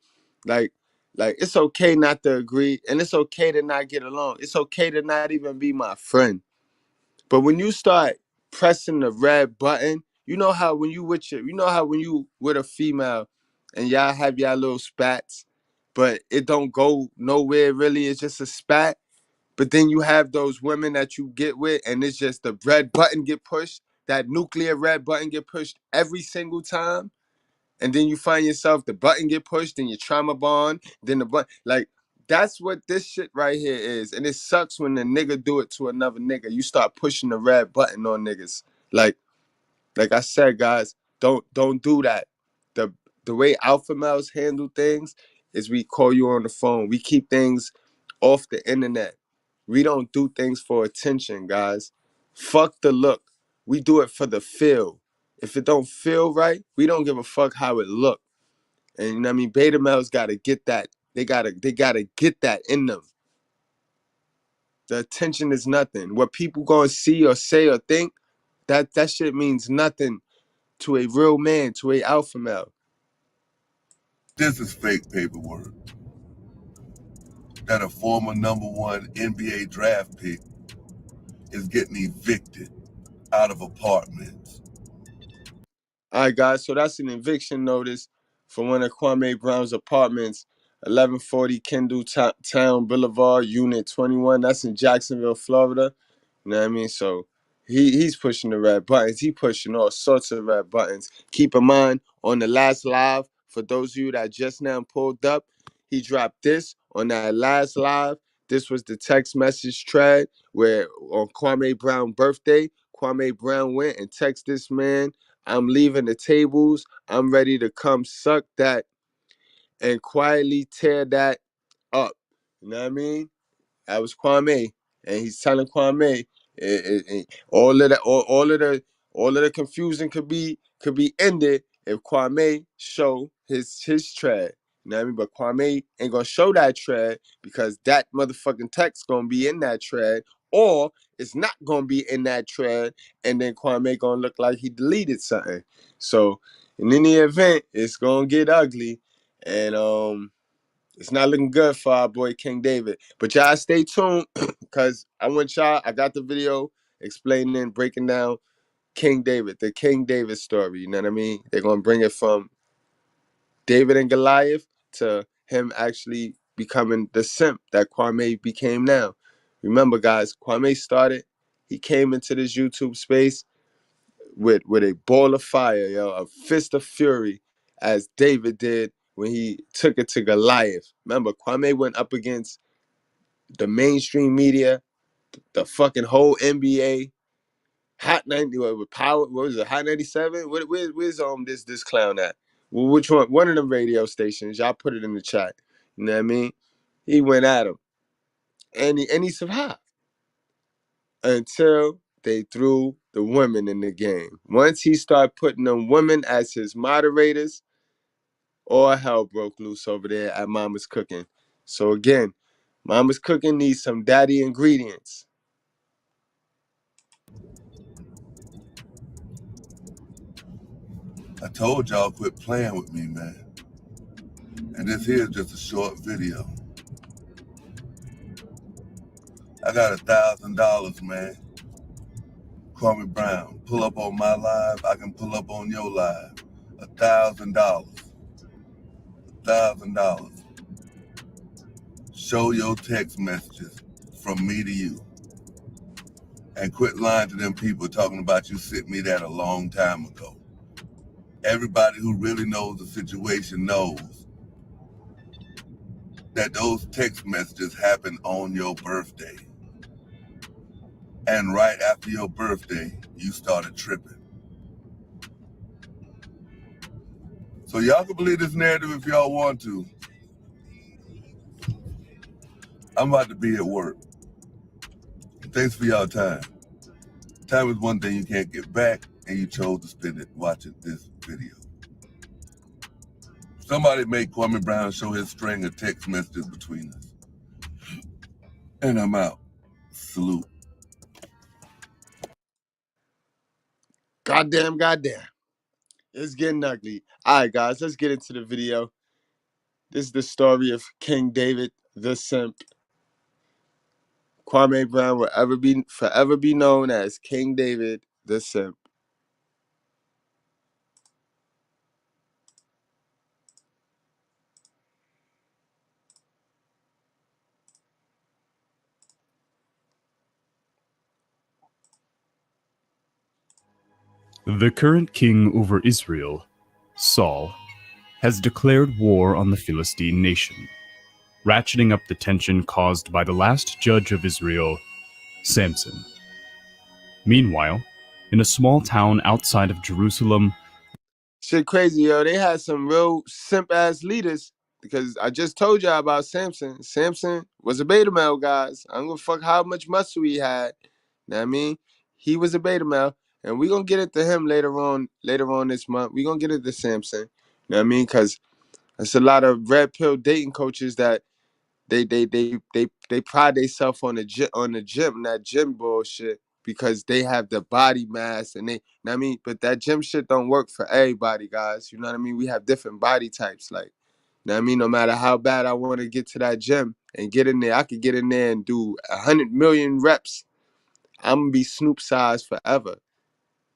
it's okay not to agree, and it's okay to not get along. It's okay to not even be my friend. But when you start pressing the red button, you know how when you with a female and y'all have y'all little spats, but it don't go nowhere really. It's just a spat. But then you have those women that you get with, and it's just the red button get pushed. That nuclear red button get pushed every single time. And then you find yourself, the button get pushed, and you trauma bond. Then the button, like, that's what this shit right here is. And it sucks when the nigga do it to another nigga. You start pushing the red button on niggas. Like I said, guys, don't do that. The way alpha males handle things is we call you on the phone. We keep things off the internet. We don't do things for attention, guys. Fuck the look. We do it for the feel. If it don't feel right, we don't give a fuck how it look. And you know what I mean? Beta males gotta get that. They gotta get that in them. The attention is nothing. What people gonna see or say or think, that shit means nothing to a real man, to a alpha male. this is fake paperwork. That a former #1 NBA draft pick is getting evicted out of apartments. All right, guys, so that's an eviction notice for one of Kwame Brown's apartments, 1140 Kendall Town Boulevard, Unit 21. That's in Jacksonville, Florida. You know what I mean? So he's pushing the red buttons. He pushing all sorts of red buttons. Keep in mind, on the last live, for those of you that just now pulled up, he dropped this on that last live. This was the text message thread where on Kwame Brown's birthday, Kwame Brown went and texted this man I'm leaving the tables. I'm ready to come suck that and quietly tear that up. You know what I mean? That was Kwame, and he's telling Kwame, all of the confusion could be ended if Kwame show his tread. You know what I mean? But Kwame ain't gonna show that tread because that motherfucking text gonna be in that tread, or it's not gonna be in that tread, and then Kwame gonna look like he deleted something. So in any event, it's gonna get ugly, and it's not looking good for our boy King David. But y'all stay tuned because I got the video explaining, breaking down King David, the King David story. You know what I mean? They're going to bring it from David and Goliath to him actually becoming the simp that Kwame became now. Remember, guys, Kwame started, he came into this YouTube space with a ball of fire, a fist of fury, as David did when he took it to Goliath. Remember, Kwame went up against the mainstream media, the fucking whole NBA, Hot 90, with Power, what was it, Hot 97? Where's this clown at? Well, which one? One of them radio stations. Y'all put it in the chat. You know what I mean? He went at him, and he survived until they threw the women in the game. Once he started putting them women as his moderators, all hell broke loose over there at Mama's Cooking. So again, Mama's Cooking needs some daddy ingredients. I told y'all quit playing with me, man. And this here is just a short video. I got $1,000, man. Kwame Brown, pull up on my live. I can pull up on your live. $1,000. $1,000. Show your text messages from me to you. And quit lying to them people talking about you sent me that a long time ago. Everybody who really knows the situation knows that those text messages happened on your birthday. And right after your birthday, you started tripping. So y'all can believe this narrative if y'all want to. I'm about to be at work. Thanks for y'all time. Time is one thing you can't get back, and you chose to spend it watching this video. Somebody make Kwame Brown show his string of text messages between us. And I'm out. Salute. Goddamn. It's getting ugly. All right, guys, let's get into the video. This is the story of King David, the simp. Kwame Brown will forever be known as King David, the simp. The current king over Israel, Saul, has declared war on the Philistine nation, ratcheting up the tension caused by the last judge of Israel, Samson. Meanwhile, in a small town outside of Jerusalem, Shit crazy, yo. They had some real simp-ass leaders because I just told y'all about Samson. Samson was a beta male, guys. I don't give a fuck how much muscle he had. Know what I mean? He was a beta male. And we're going to get into him later on this month. We're going to get into Samson. You know what I mean? Because there's a lot of red pill dating coaches that they pride themselves on the gym, that gym bullshit, because they have the body mass and they, you know what I mean? But that gym shit don't work for everybody, guys. You know what I mean? We have different body types. Like, you know what I mean? No matter how bad I want to get to that gym and get in there, I could get in there and do 100 million reps. I'm gonna be Snoop size forever.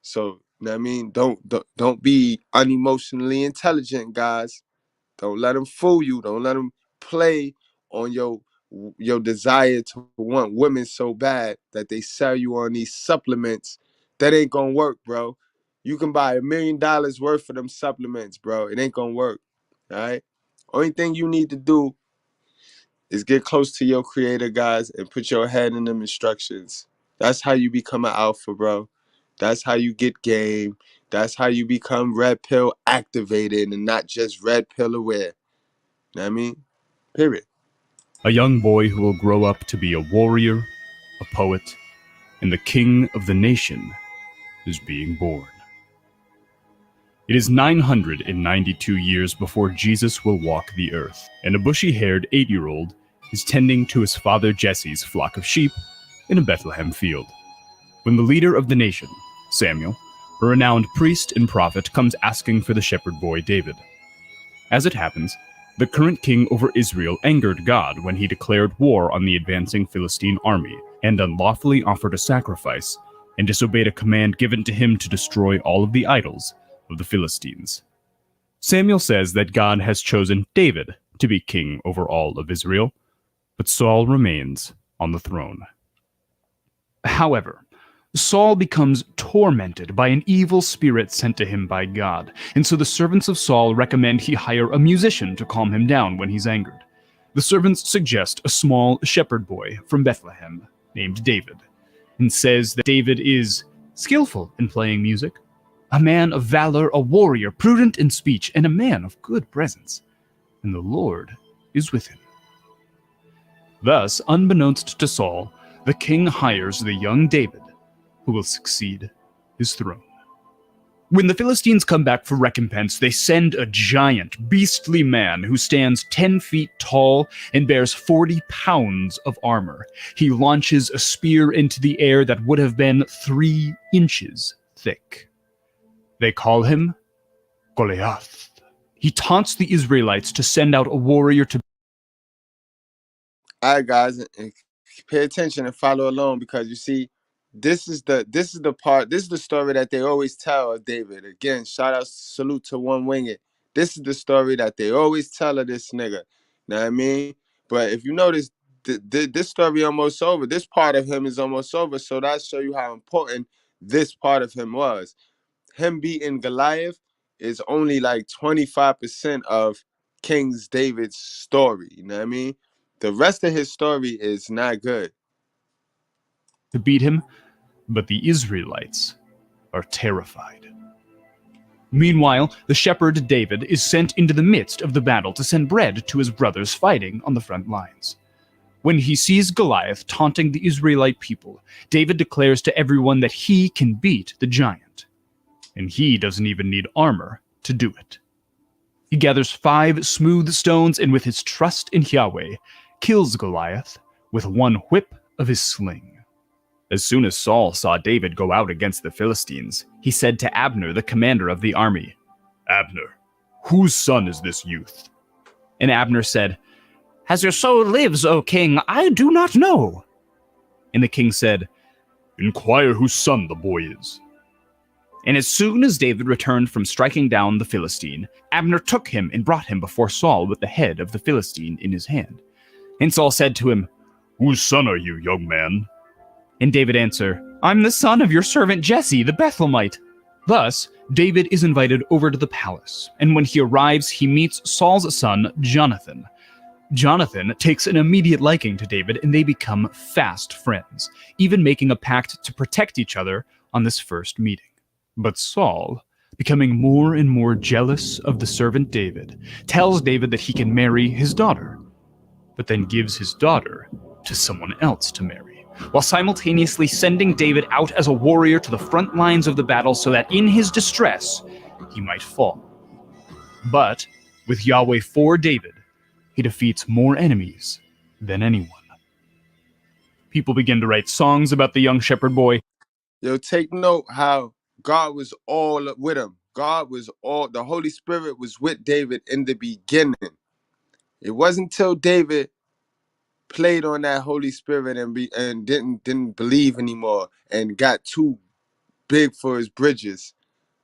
So, you know what I mean? Don't be unemotionally intelligent, guys. Don't let them fool you. Don't let them play on your desire to want women so bad that they sell you on these supplements. That ain't gonna work, bro. You can buy $1 million worth of them supplements, bro. It ain't gonna work. All right. Only thing you need to do is get close to your creator, guys, and put your head in them instructions. That's how you become an alpha, bro. That's how you get game. That's how you become red pill activated and not just red pill aware. You know what I mean? Period. A young boy who will grow up to be a warrior, a poet, and the king of the nation is being born. It is 992 years before Jesus will walk the earth, and a bushy-haired 8-year-old is tending to his father Jesse's flock of sheep in a Bethlehem field, when the leader of the nation, Samuel, a renowned priest and prophet, comes asking for the shepherd boy David. As it happens, the current king over Israel angered God when he declared war on the advancing Philistine army and unlawfully offered a sacrifice and disobeyed a command given to him to destroy all of the idols of the Philistines. Samuel says that God has chosen David to be king over all of Israel, but Saul remains on the throne. However, Saul becomes tormented by an evil spirit sent to him by God, and so the servants of Saul recommend he hire a musician to calm him down when he's angered. The servants suggest a small shepherd boy from Bethlehem named David, and says that David is skillful in playing music, a man of valor, a warrior, prudent in speech, and a man of good presence, and the Lord is with him. Thus, unbeknownst to Saul, the king hires the young David, who will succeed his throne. When the Philistines come back for recompense, they send a giant, beastly man who stands 10 feet tall and bears 40 pounds of armor. He launches a spear into the air that would have been 3 inches thick. They call him Goliath. He taunts the Israelites to send out a warrior to... All right, guys, and pay attention and follow along, because you see, this is the story that they always tell of David. Again, shout out, salute to One Winged. This is the story that they always tell of this nigga. Know what I mean? But if you notice, this story almost over. This part of him is almost over. So that show you how important this part of him was. Him beating Goliath is only like 25% of King David's story. You know what I mean? The rest of his story is not good. to beat him, but the Israelites are terrified. Meanwhile, the shepherd David is sent into the midst of the battle to send bread to his brothers fighting on the front lines. When he sees Goliath taunting the Israelite people, David declares to everyone that he can beat the giant, and he doesn't even need armor to do it. He gathers 5 smooth stones and with his trust in Yahweh, kills Goliath with one whip of his sling. As soon as Saul saw David go out against the Philistines, he said to Abner, the commander of the army, "Abner, whose son is this youth?" And Abner said, "As your soul lives, O king, I do not know." And the king said, "Inquire whose son the boy is." And as soon as David returned from striking down the Philistine, Abner took him and brought him before Saul with the head of the Philistine in his hand. And Saul said to him, "Whose son are you, young man?" And David answered, "I'm the son of your servant Jesse, the Bethlehemite." Thus, David is invited over to the palace, and when he arrives, he meets Saul's son, Jonathan. Jonathan takes an immediate liking to David, and they become fast friends, even making a pact to protect each other on this first meeting. But Saul, becoming more and more jealous of the servant David, tells David that he can marry his daughter, but then gives his daughter to someone else to marry, while simultaneously sending David out as a warrior to the front lines of the battle so that in his distress he might fall. But with Yahweh for David, he defeats more enemies than anyone. People begin to write songs about the young shepherd boy. Yo, take note how God was all with him. The Holy Spirit was with David in the beginning. It wasn't until David played on that Holy Spirit and didn't believe anymore and got too big for his bridges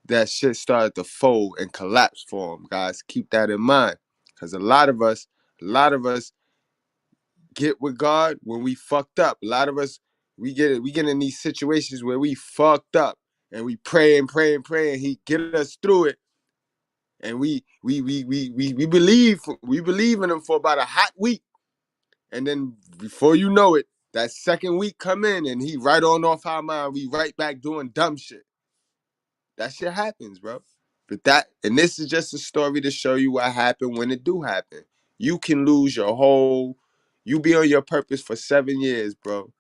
that shit started to fold and collapse for him. Guys, keep that in mind, because a lot of us get with God when we fucked up. A lot of us we get in these situations where we fucked up and we pray and pray and pray and he get us through it, and we believe in him for about a hot week. And then before you know it, that second week come in and he right on off our mind. We right back doing dumb shit. That shit happens, bro. And this is just a story to show you what happened when it do happen. You can lose you be on your purpose for 7 years, bro.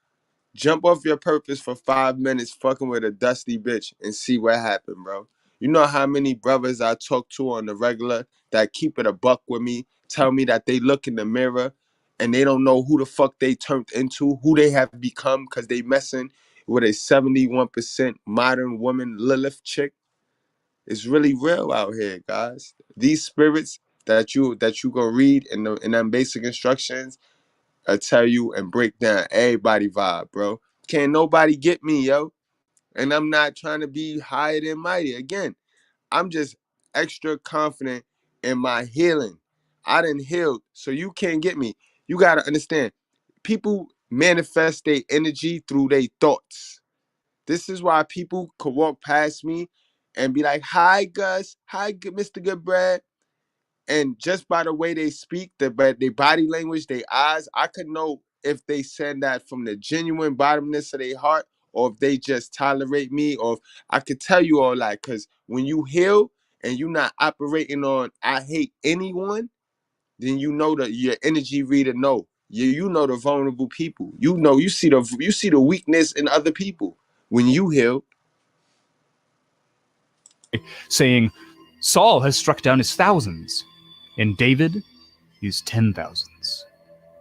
Jump off your purpose for 5 minutes fucking with a dusty bitch and see what happened, bro. You know how many brothers I talk to on the regular that keep it a buck with me, tell me that they look in the mirror and they don't know who the fuck they turned into, who they have become because they messing with a 71% modern woman Lilith chick. It's really real out here, guys. These spirits that you gonna read in them basic instructions, I tell you and break down everybody vibe, bro. Can't nobody get me, yo. And I'm not trying to be higher than mighty. Again, I'm just extra confident in my healing. I done healed, so you can't get me. You gotta understand, people manifest their energy through their thoughts. This is why people could walk past me and be like, "Hi, Gus. Hi, Mr. Goodbread." And just by the way they speak, their body language, their eyes, I could know if they send that from the genuine bottomness of their heart or if they just tolerate me, or if I could tell you all that. Because when you heal and you're not operating on I hate anyone, then you know that your energy reader know. You know the vulnerable people. You see the weakness in other people when you heal. Saying, Saul has struck down his thousands, and David his 10,000s.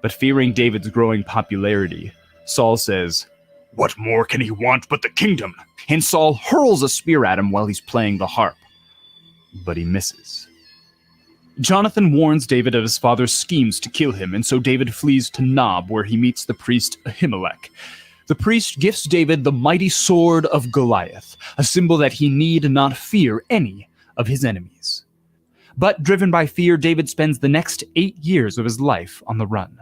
But fearing David's growing popularity, Saul says, "What more can he want but the kingdom?" And Saul hurls a spear at him while he's playing the harp. But he misses. Jonathan warns David of his father's schemes to kill him, and so David flees to Nob, where he meets the priest Ahimelech. The priest gifts David the mighty sword of Goliath, a symbol that he need not fear any of his enemies. But driven by fear, David spends the next 8 years of his life on the run.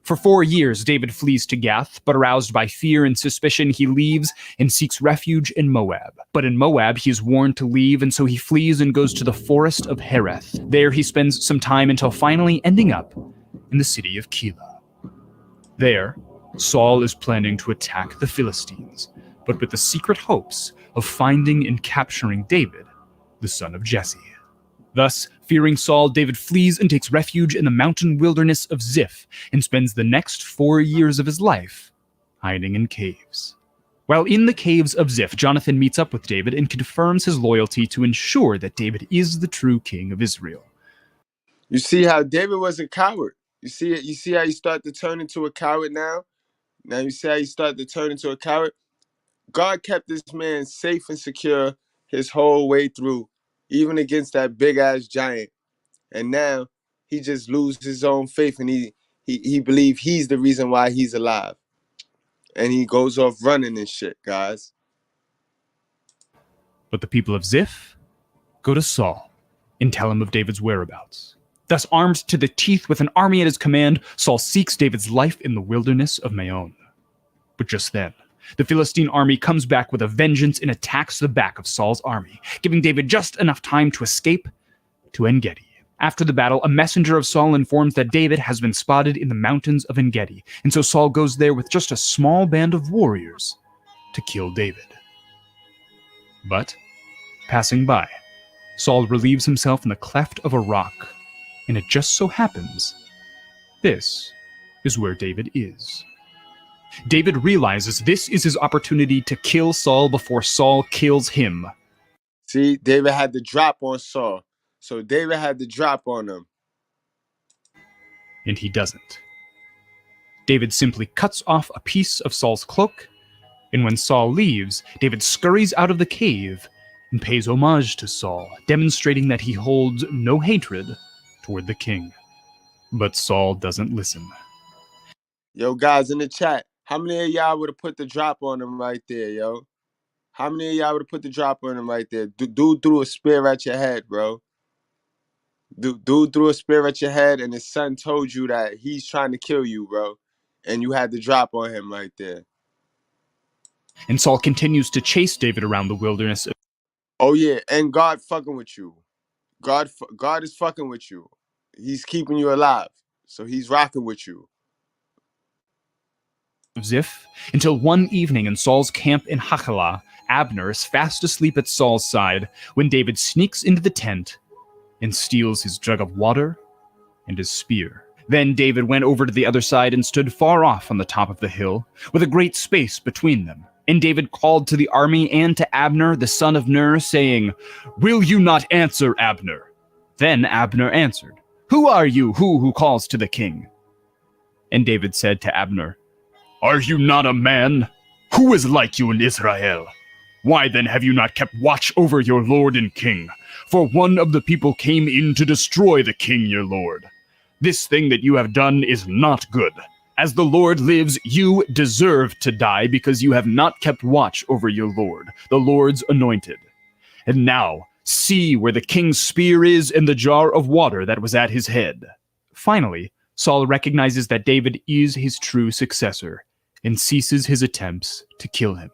For 4 years, David flees to Gath, but aroused by fear and suspicion, he leaves and seeks refuge in Moab. But in Moab, he is warned to leave, and so he flees and goes to the forest of Hereth. There he spends some time until finally ending up in the city of Keilah. There, Saul is planning to attack the Philistines, but with the secret hopes of finding and capturing David, the son of Jesse. Thus, fearing Saul, David flees and takes refuge in the mountain wilderness of Ziph and spends the next 4 years of his life hiding in caves. While in the caves of Ziph, Jonathan meets up with David and confirms his loyalty to ensure that David is the true king of Israel. You see how David was a coward. You see how he started to turn into a coward now? Now you see how he started to turn into a coward? God kept this man safe and secure his whole way through, even against that big-ass giant. And now he just loses his own faith, and he believes he's the reason why he's alive. And he goes off running and shit, guys. But the people of Ziph go to Saul and tell him of David's whereabouts. Thus, armed to the teeth with an army at his command, Saul seeks David's life in the wilderness of Maon. But just then, the Philistine army comes back with a vengeance and attacks the back of Saul's army, giving David just enough time to escape to En-Gedi. After the battle, a messenger of Saul informs that David has been spotted in the mountains of En-Gedi, and so Saul goes there with just a small band of warriors to kill David. But, passing by, Saul relieves himself in the cleft of a rock, and it just so happens this is where David is. David realizes this is his opportunity to kill Saul before Saul kills him. See, David had the drop on Saul. So David had the drop on him. And he doesn't. David simply cuts off a piece of Saul's cloak, and when Saul leaves, David scurries out of the cave and pays homage to Saul, demonstrating that he holds no hatred toward the king. But Saul doesn't listen. Yo, guys in the chat, how many of y'all would have put the drop on him right there, yo? How many of y'all would have put the drop on him right there? Dude threw a spear at your head, bro. Dude threw a spear at your head, and his son told you that he's trying to kill you, bro. And you had the drop on him right there. And Saul continues to chase David around the wilderness. Oh, yeah, and God fucking with you. God is fucking with you. He's keeping you alive, so he's rocking with you. Ziph, until one evening in Saul's camp in Hachilah, Abner is fast asleep at Saul's side when David sneaks into the tent and steals his jug of water and his spear. Then David went over to the other side and stood far off on the top of the hill, with a great space between them. And David called to the army and to Abner, the son of Ner, saying, "Will you not answer, Abner?" Then Abner answered, "Who are you, who calls to the king?" And David said to Abner, "Are you not a man? Who is like you in Israel? Why then have you not kept watch over your lord and king? For one of the people came in to destroy the king your lord. This thing that you have done is not good. As the Lord lives, you deserve to die because you have not kept watch over your lord, the Lord's anointed. And now, see where the king's spear is and the jar of water that was at his head." Finally, Saul recognizes that David is his true successor and ceases his attempts to kill him.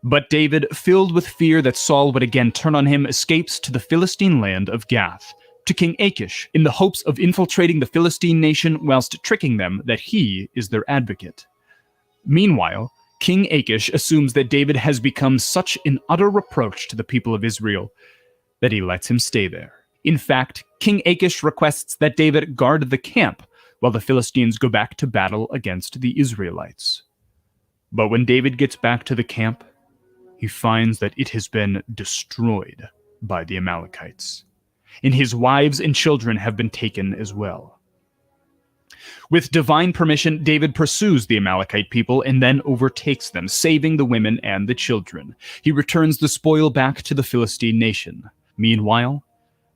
But David, filled with fear that Saul would again turn on him, escapes to the Philistine land of Gath, to King Achish, in the hopes of infiltrating the Philistine nation whilst tricking them that he is their advocate. Meanwhile, King Achish assumes that David has become such an utter reproach to the people of Israel that he lets him stay there. In fact, King Achish requests that David guard the camp while the Philistines go back to battle against the Israelites. But when David gets back to the camp, he finds that it has been destroyed by the Amalekites, and his wives and children have been taken as well. With divine permission, David pursues the Amalekite people and then overtakes them, saving the women and the children. He returns the spoil back to the Philistine nation. Meanwhile,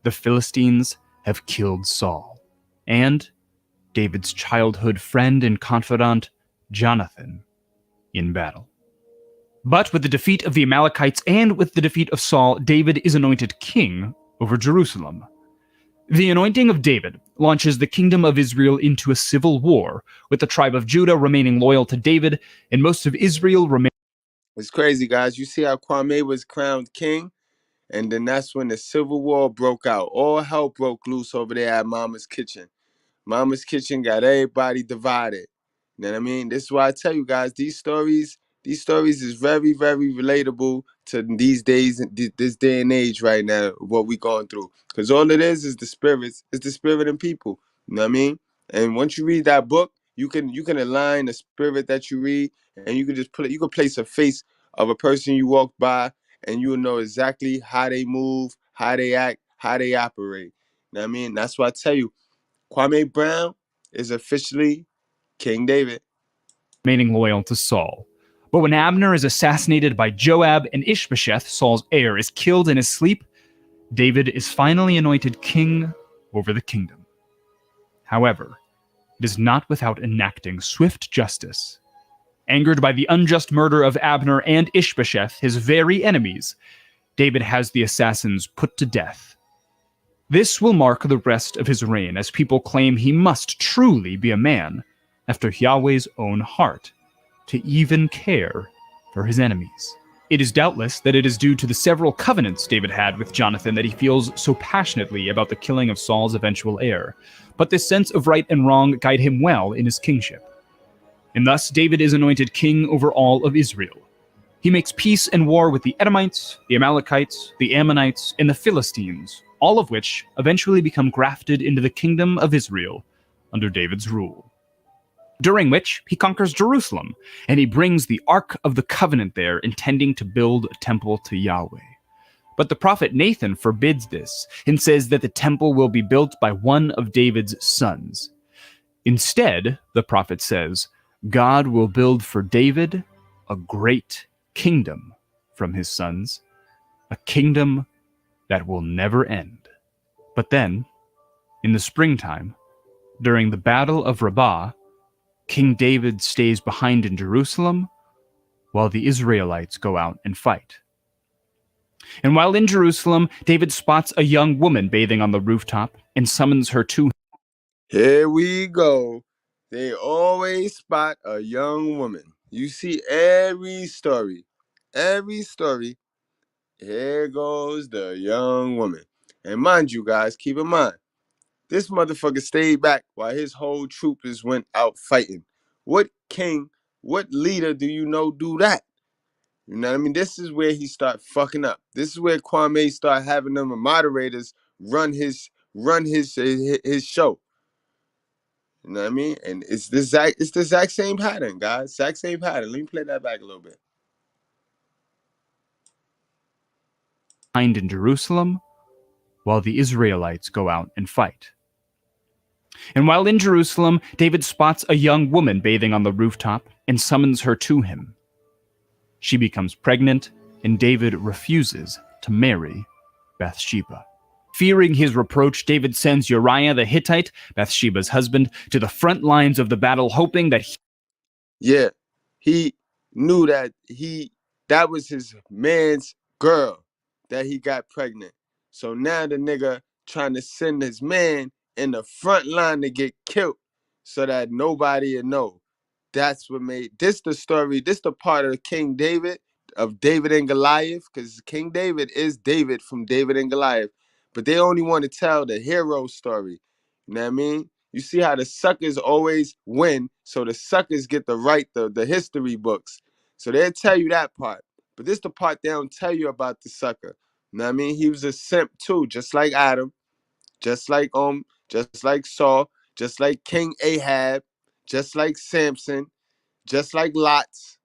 the Philistines have killed Saul and David's childhood friend and confidant, Jonathan, in battle. But with the defeat of the Amalekites and with the defeat of Saul, David is anointed king over Jerusalem. The anointing of David launches the kingdom of Israel into a civil war, with the tribe of Judah remaining loyal to David and most of Israel remaining... It's crazy, guys. You see how Kwame was crowned king? And then that's when the Civil War broke out. All hell broke loose over there at Mama's Kitchen. Mama's Kitchen got everybody divided. You know what I mean? This is why I tell you guys, these stories is very, very relatable to these days, this day and age right now, what we going through. Because all it is the spirits, it's the spirit and people. You know what I mean? And once you read that book, you can align the spirit that you read, and you can just you can place a face of a person you walk by, and you'll know exactly how they move, how they act, how they operate. You know what I mean? That's why I tell you, Kwame Brown is officially King David. Remaining loyal to Saul. But when Abner is assassinated by Joab and Ishbosheth, Saul's heir, is killed in his sleep, David is finally anointed king over the kingdom. However, it is not without enacting swift justice. Angered by the unjust murder of Abner and Ishbosheth, his very enemies, David has the assassins put to death. This will mark the rest of his reign, as people claim he must truly be a man after Yahweh's own heart to even care for his enemies. It is doubtless that it is due to the several covenants David had with Jonathan that he feels so passionately about the killing of Saul's eventual heir, but this sense of right and wrong guide him well in his kingship. And thus David is anointed king over all of Israel. He makes peace and war with the Edomites, the Amalekites, the Ammonites, and the Philistines, all of which eventually become grafted into the kingdom of Israel under David's rule. During which he conquers Jerusalem, and he brings the Ark of the Covenant there, intending to build a temple to Yahweh. But the prophet Nathan forbids this, and says that the temple will be built by one of David's sons. Instead, the prophet says, God will build for David a great kingdom from his sons, a kingdom that will never end. But then, in the springtime, during the Battle of Rabbah, King David stays behind in Jerusalem while the Israelites go out and fight. And while in Jerusalem, David spots a young woman bathing on the rooftop and summons her to him. Here we go. They always spot a young woman. You see every story, here goes the young woman. And mind you guys, keep in mind, this motherfucker stayed back while his whole troopers went out fighting. What king, what leader do you know do that? You know what I mean? This is where he start fucking up. This is where Kwame start having them moderators run his show. You know what I mean? And it's the exact same pattern, guys. Exact same pattern. Let me play that back a little bit. In Jerusalem, while the Israelites go out and fight. And while in Jerusalem, David spots a young woman bathing on the rooftop and summons her to him. She becomes pregnant, and David refuses to marry Bathsheba. Fearing his reproach, David sends Uriah the Hittite, Bathsheba's husband, to the front lines of the battle, hoping that he knew that that was his man's girl that he got pregnant. So now the nigga trying to send his man in the front line to get killed so that nobody would know. That's what made this the story. This the part of King David, of David and Goliath, because King David is David from David and Goliath. But they only want to tell the hero story. You know what I mean? You see how the suckers always win, so the suckers get to write the history books. So they'll tell you that part. But this the part they don't tell you about the sucker. You know what I mean? He was a simp too, just like Adam, just like Saul, just like King Ahab, just like Samson, just like Lot's.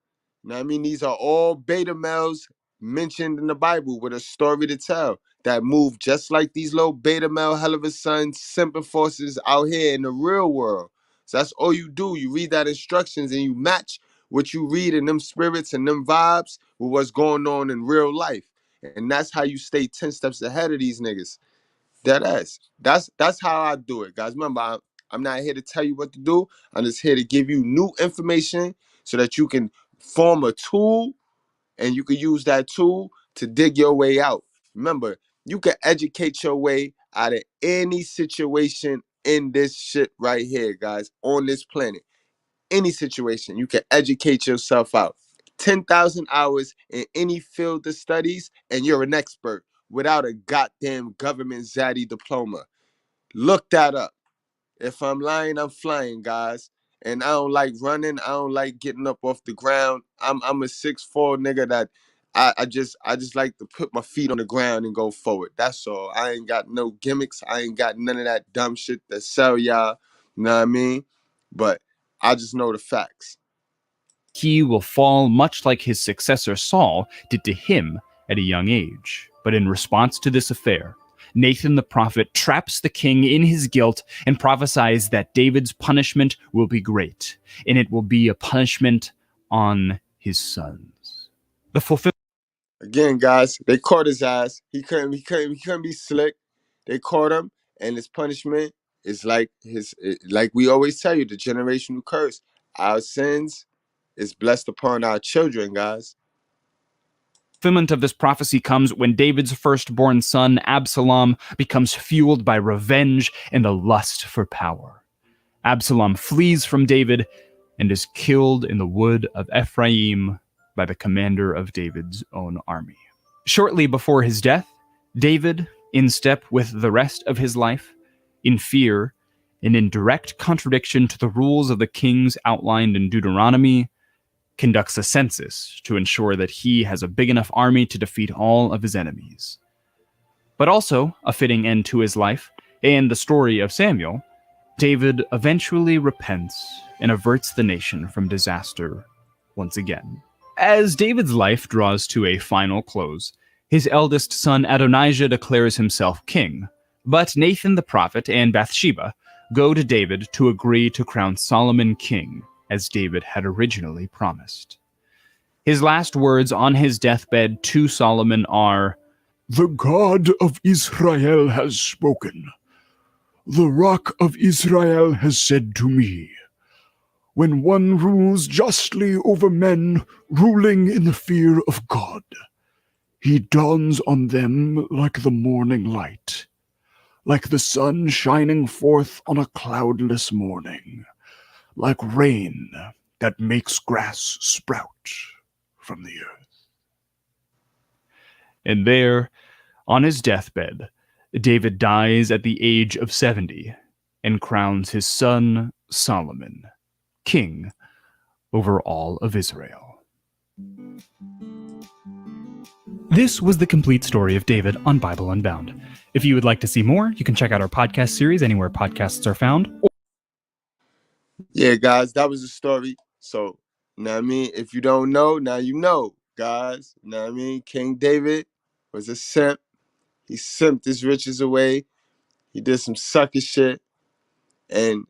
You know what I mean? These are all beta males mentioned in the Bible with a story to tell that move just like these little beta male hell of a sons, simple forces out here in the real world. So that's all you do. You read that instructions and you match what you read in them spirits and them vibes with what's going on in real life. And that's how you stay 10 steps ahead of these niggas. That ass. That's how I do it, guys. Remember, I'm not here to tell you what to do. I'm just here to give you new information so that you can form a tool and you can use that tool to dig your way out. Remember, you can educate your way out of any situation in this shit right here, guys, on this planet. Any situation, you can educate yourself out. 10,000 hours in any field of studies, and you're an expert without a goddamn government zaddy diploma. Look that up. If I'm lying, I'm flying, guys. And I don't like running. I don't like getting up off the ground. I'm a 6'4" nigga that I just like to put my feet on the ground and go forward. That's all. I ain't got no gimmicks. I ain't got none of that dumb shit that sell y'all. You know what I mean? But I just know the facts. He will fall much like his successor Saul did to him at a young age. But in response to this affair, Nathan the prophet traps the king in his guilt and prophesies that David's punishment will be great, and it will be a punishment on his sons. The fulfillment. Again, guys, they caught his ass. He couldn't be slick. They caught him, and his punishment is like like we always tell you, the generational curse. Our sins is blessed upon our children, guys. Fulfillment of this prophecy comes when David's firstborn son, Absalom, becomes fueled by revenge and a lust for power. Absalom flees from David and is killed in the wood of Ephraim by the commander of David's own army. Shortly before his death, David, in step with the rest of his life, in fear and in direct contradiction to the rules of the kings outlined in Deuteronomy, conducts a census to ensure that he has a big enough army to defeat all of his enemies. But also, a fitting end to his life, and the story of Samuel, David eventually repents and averts the nation from disaster once again. As David's life draws to a final close, his eldest son Adonijah declares himself king, but Nathan the prophet and Bathsheba go to David to agree to crown Solomon king, as David had originally promised. His last words on his deathbed to Solomon are, "The God of Israel has spoken. The Rock of Israel has said to me, when one rules justly over men, ruling in the fear of God, he dawns on them like the morning light, like the sun shining forth on a cloudless morning, like rain that makes grass sprout from the earth." And there, on his deathbed, David dies at the age of 70 and crowns his son Solomon king over all of Israel. This was the complete story of David on Bible Unbound. If you would like to see more, you can check out our podcast series anywhere podcasts are found. Yeah, guys, that was the story. So, you know what I mean? If you don't know, now you know, guys. You know what I mean? King David was a simp. He simped his riches away. He did some sucker shit. And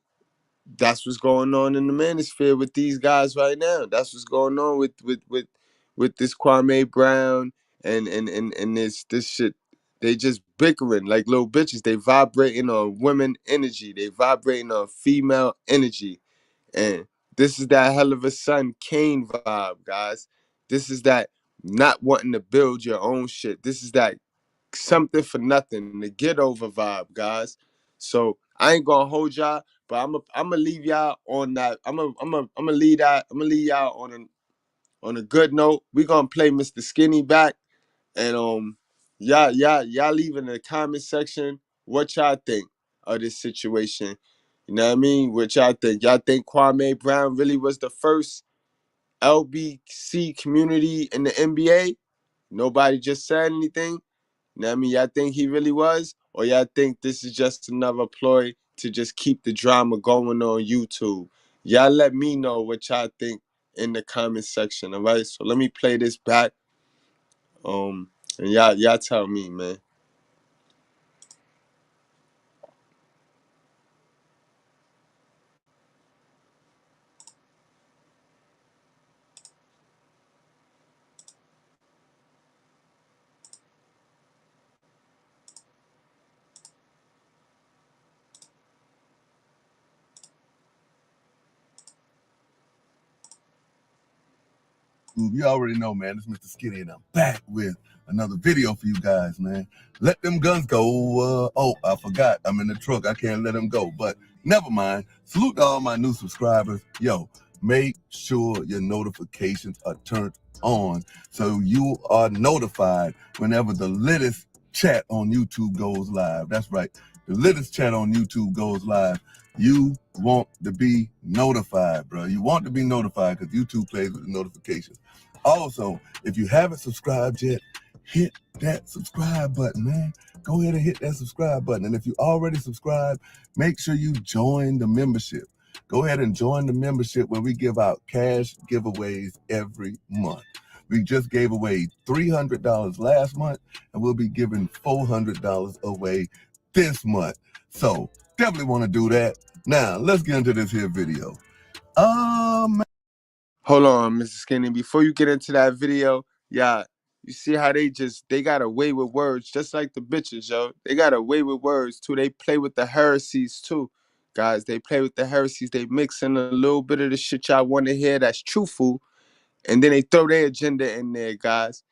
that's what's going on in the manosphere with these guys right now. That's what's going on with this Kwame Brown and this shit. They just bickering like little bitches. They vibrating on women energy. They vibrating on female energy. And this is that hell of a son Kane vibe, guys. This is that not wanting to build your own shit. This is that something for nothing, the get over vibe, guys. So I ain't gonna hold y'all, but I'm gonna leave y'all on that. I'm gonna leave y'all on a good note. We gonna play Mr.Skinny back, and y'all leave in the comment section what y'all think of this situation. You know what I mean? What y'all think? Y'all think Kwame Brown really was the first LBC community in the NBA? Nobody just said anything. You know what I mean? Y'all think he really was? Or y'all think this is just another ploy to just keep the drama going on YouTube? Y'all let me know what y'all think in the comment section, all right? So let me play this back. And y'all tell me, man. You already know, man. It's Mr. Skinny, and I'm back with another video for you guys, man. Let them guns go. Oh, I forgot. I'm in the truck. I can't let them go. But never mind. Salute to all my new subscribers. Yo, make sure your notifications are turned on so you are notified whenever the latest chat on YouTube goes live. That's right. The latest chat on YouTube goes live. You want to be notified, bro. You want to be notified because YouTube plays with the notifications. Also, if you haven't subscribed yet, hit that subscribe button, man. Go ahead and hit that subscribe button. And if you already subscribed, make sure you join the membership. Go ahead and join the membership where we give out cash giveaways every month. We just gave away $300 last month, and we'll be giving $400 away this month. So definitely want to do that. Now, let's get into this here video. Hold on, Mr. Skinny. Before you get into that video, yeah, you see how they got away with words, just like the bitches, yo. They got away with words, too. They play with the heresies, too. Guys, they play with the heresies. They mix in a little bit of the shit y'all want to hear that's truthful, and then they throw their agenda in there, guys.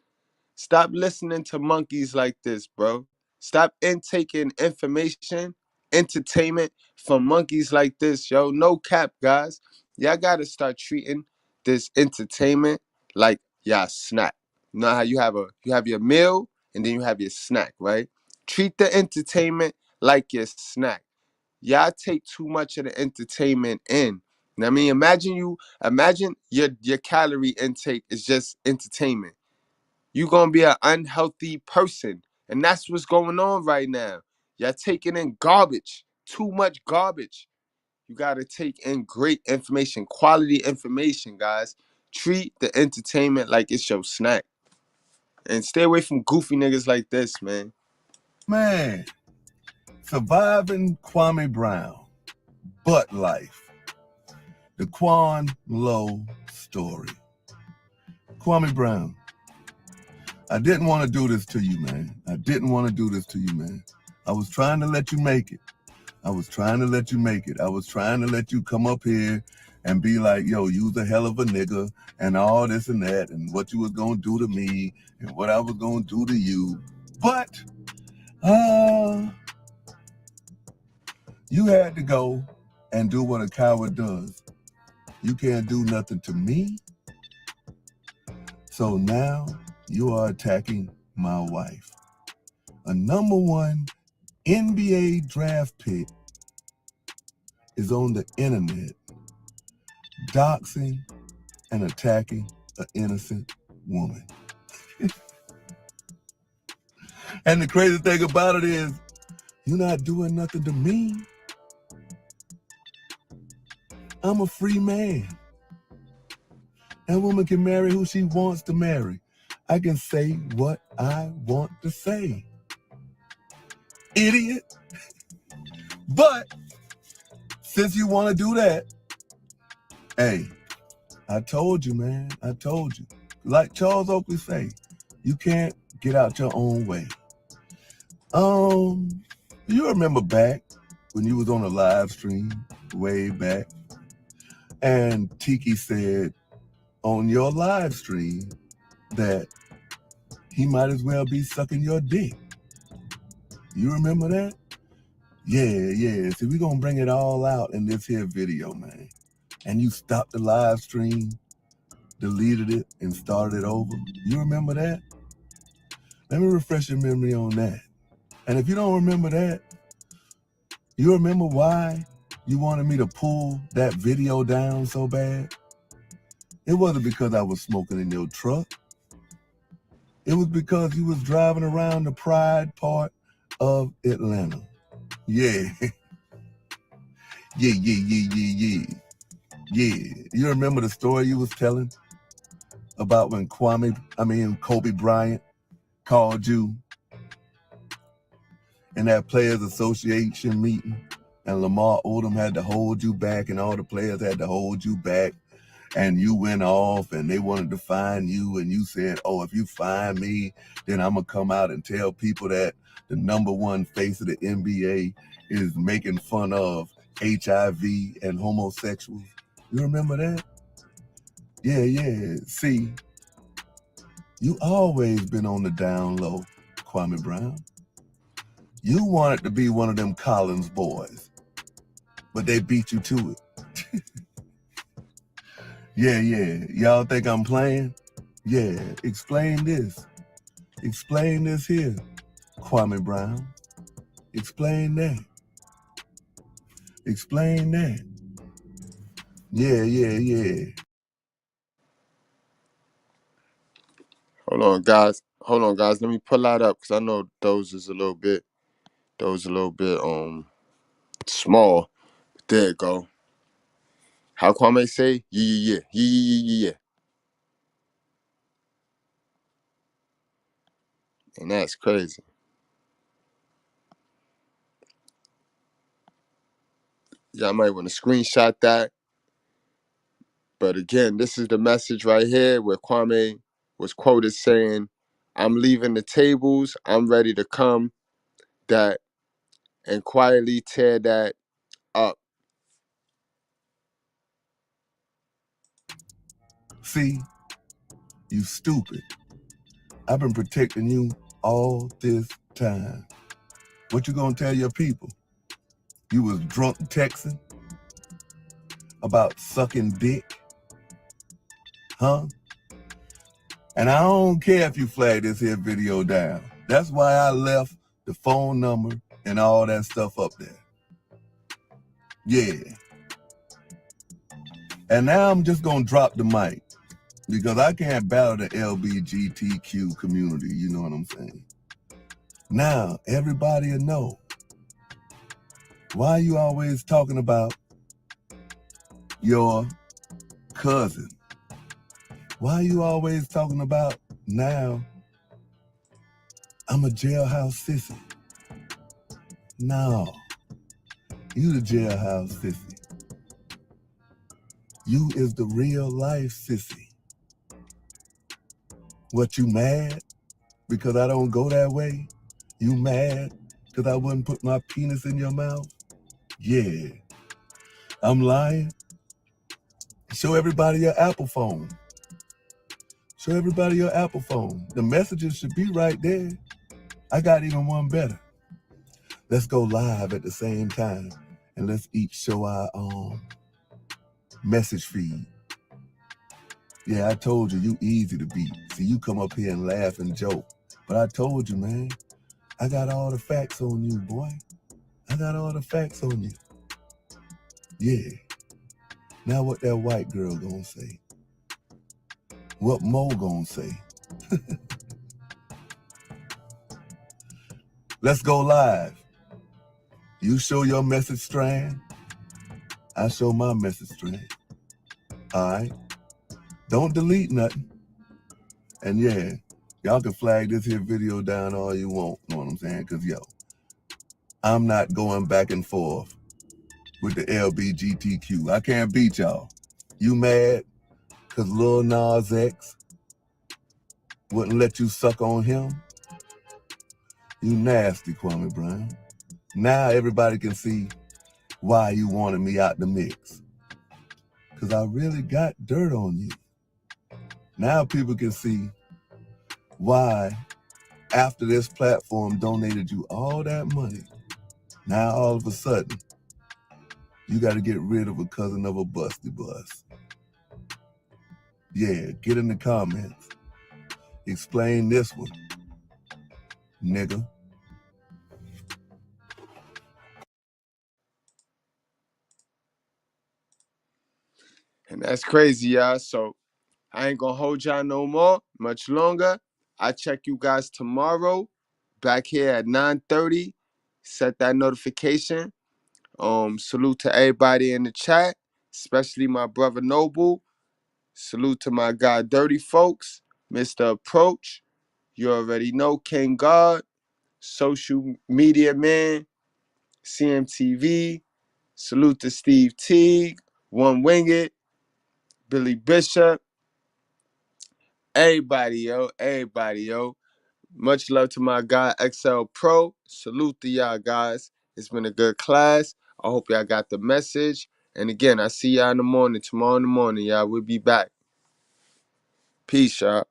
Stop listening to monkeys like this, bro. Stop intaking information, entertainment from monkeys like this, yo. No cap, guys. Y'all gotta start treating this entertainment like y'all snack. You know how you have your meal and then you have your snack, right? Treat the entertainment like your snack. Y'all take too much of the entertainment in. I mean, imagine your calorie intake is just entertainment. You're gonna be an unhealthy person. And that's what's going on right now. Y'all taking in garbage, too much garbage. You gotta take in great information, quality information, guys. Treat the entertainment like it's your snack. And stay away from goofy niggas like this, man. Man, surviving Kwame Brown, butt life. The Quan Low story. Kwame Brown, I didn't want to do this to you, man. I didn't want to do this to you, man. I was trying to let you make it. I was trying to let you make it. I was trying to let you come up here and be like, yo, you's a hell of a nigga and all this and that and what you was going to do to me and what I was going to do to you. But you had to go and do what a coward does. You can't do nothing to me. So now you are attacking my wife. A #1 NBA draft pick is on the internet doxing and attacking an innocent woman. And the crazy thing about it is, you're not doing nothing to me. I'm a free man. That woman can marry who she wants to marry. I can say what I want to say. Idiot. But since you want to do that, hey, I told you, man. I told you. Like Charles Oakley say, you can't get out your own way. You remember back when you was on a live stream way back, and Tiki said on your live stream that he might as well be sucking your dick. You remember that? Yeah. See, we're going to bring it all out in this here video, man. And you stopped the live stream, deleted it, and started it over. You remember that? Let me refresh your memory on that. And if you don't remember that, you remember why you wanted me to pull that video down so bad? It wasn't because I was smoking in your truck. It was because you was driving around the Pride part of Atlanta. Yeah. Yeah. You remember the story you was telling about when Kobe Bryant called you in that Players Association meeting, and Lamar Odom had to hold you back, and all the players had to hold you back, and you went off, and they wanted to find you, and you said, oh, if you find me, then I'm going to come out and tell people that the number one face of the NBA is making fun of HIV and homosexuals. You remember that? Yeah. See, you always been on the down low, Kwame Brown. You wanted to be one of them Collins boys, but they beat you to it. Yeah. Y'all think I'm playing? Yeah, explain this. Explain this here, Kwame Brown. Explain that. Explain that. Yeah. Hold on, guys. Let me pull that up because I know those is a little bit small. There you go. How Kwame say? Yeah. And that's crazy. Y'all might want to screenshot that. But again, this is the message right here where Kwame was quoted saying, I'm leaving the tables. I'm ready to come that and quietly tear that up. See, you stupid. I've been protecting you all this time. What you gonna tell your people? You was drunk texting about sucking dick? Huh? And I don't care if you flag this here video down. That's why I left the phone number and all that stuff up there. Yeah. And now I'm just gonna drop the mic because I can't battle the LGBTQ community, you know what I'm saying? Now, everybody will know. Why you always talking about your cousin? Why you always talking about now I'm a jailhouse sissy? No, you the jailhouse sissy. You is the real life sissy. What, you mad because I don't go that way? You mad because I wouldn't put my penis in your mouth? Yeah, I'm lying. Show everybody your Apple phone. Show everybody your Apple phone. The messages should be right there. I got even one better. Let's go live at the same time and let's each show our message feed. Yeah, I told you easy to beat. See, you come up here and laugh and joke. But I told you, man, I got all the facts on you, boy. I got all the facts on you. Yeah. Now what that white girl gonna say? What Mo gonna say? Let's go live. You show your message strand, I show my message strand. All right? Don't delete nothing. And yeah, y'all can flag this here video down all you want, know what I'm saying? Because, yo, I'm not going back and forth with the LBGTQ. I can't beat y'all. You mad because Lil Nas X wouldn't let you suck on him? You nasty, Kwame Brown. Now everybody can see why you wanted me out the mix. Because I really got dirt on you. Now people can see why, after this platform donated you all that money, now all of a sudden, you got to get rid of a cousin of a busty bus. Yeah, get in the comments. Explain this one, nigga. And that's crazy, y'all. So I ain't gonna hold y'all no more, much longer. I check you guys tomorrow, back here at 9:30. Set that notification. Salute to everybody in the chat, especially my brother Noble. Salute to my guy Dirty Folks, Mr. Approach. You already know King God, Social Media Man, CMTV. Salute to Steve Teague, One Winged, Billy Bishop. Everybody, yo. Much love to my guy XL Pro. Salute to y'all guys. It's been a good class. I hope y'all got the message. And again, I see y'all in the morning. Tomorrow in the morning, y'all. We'll be back. Peace, y'all.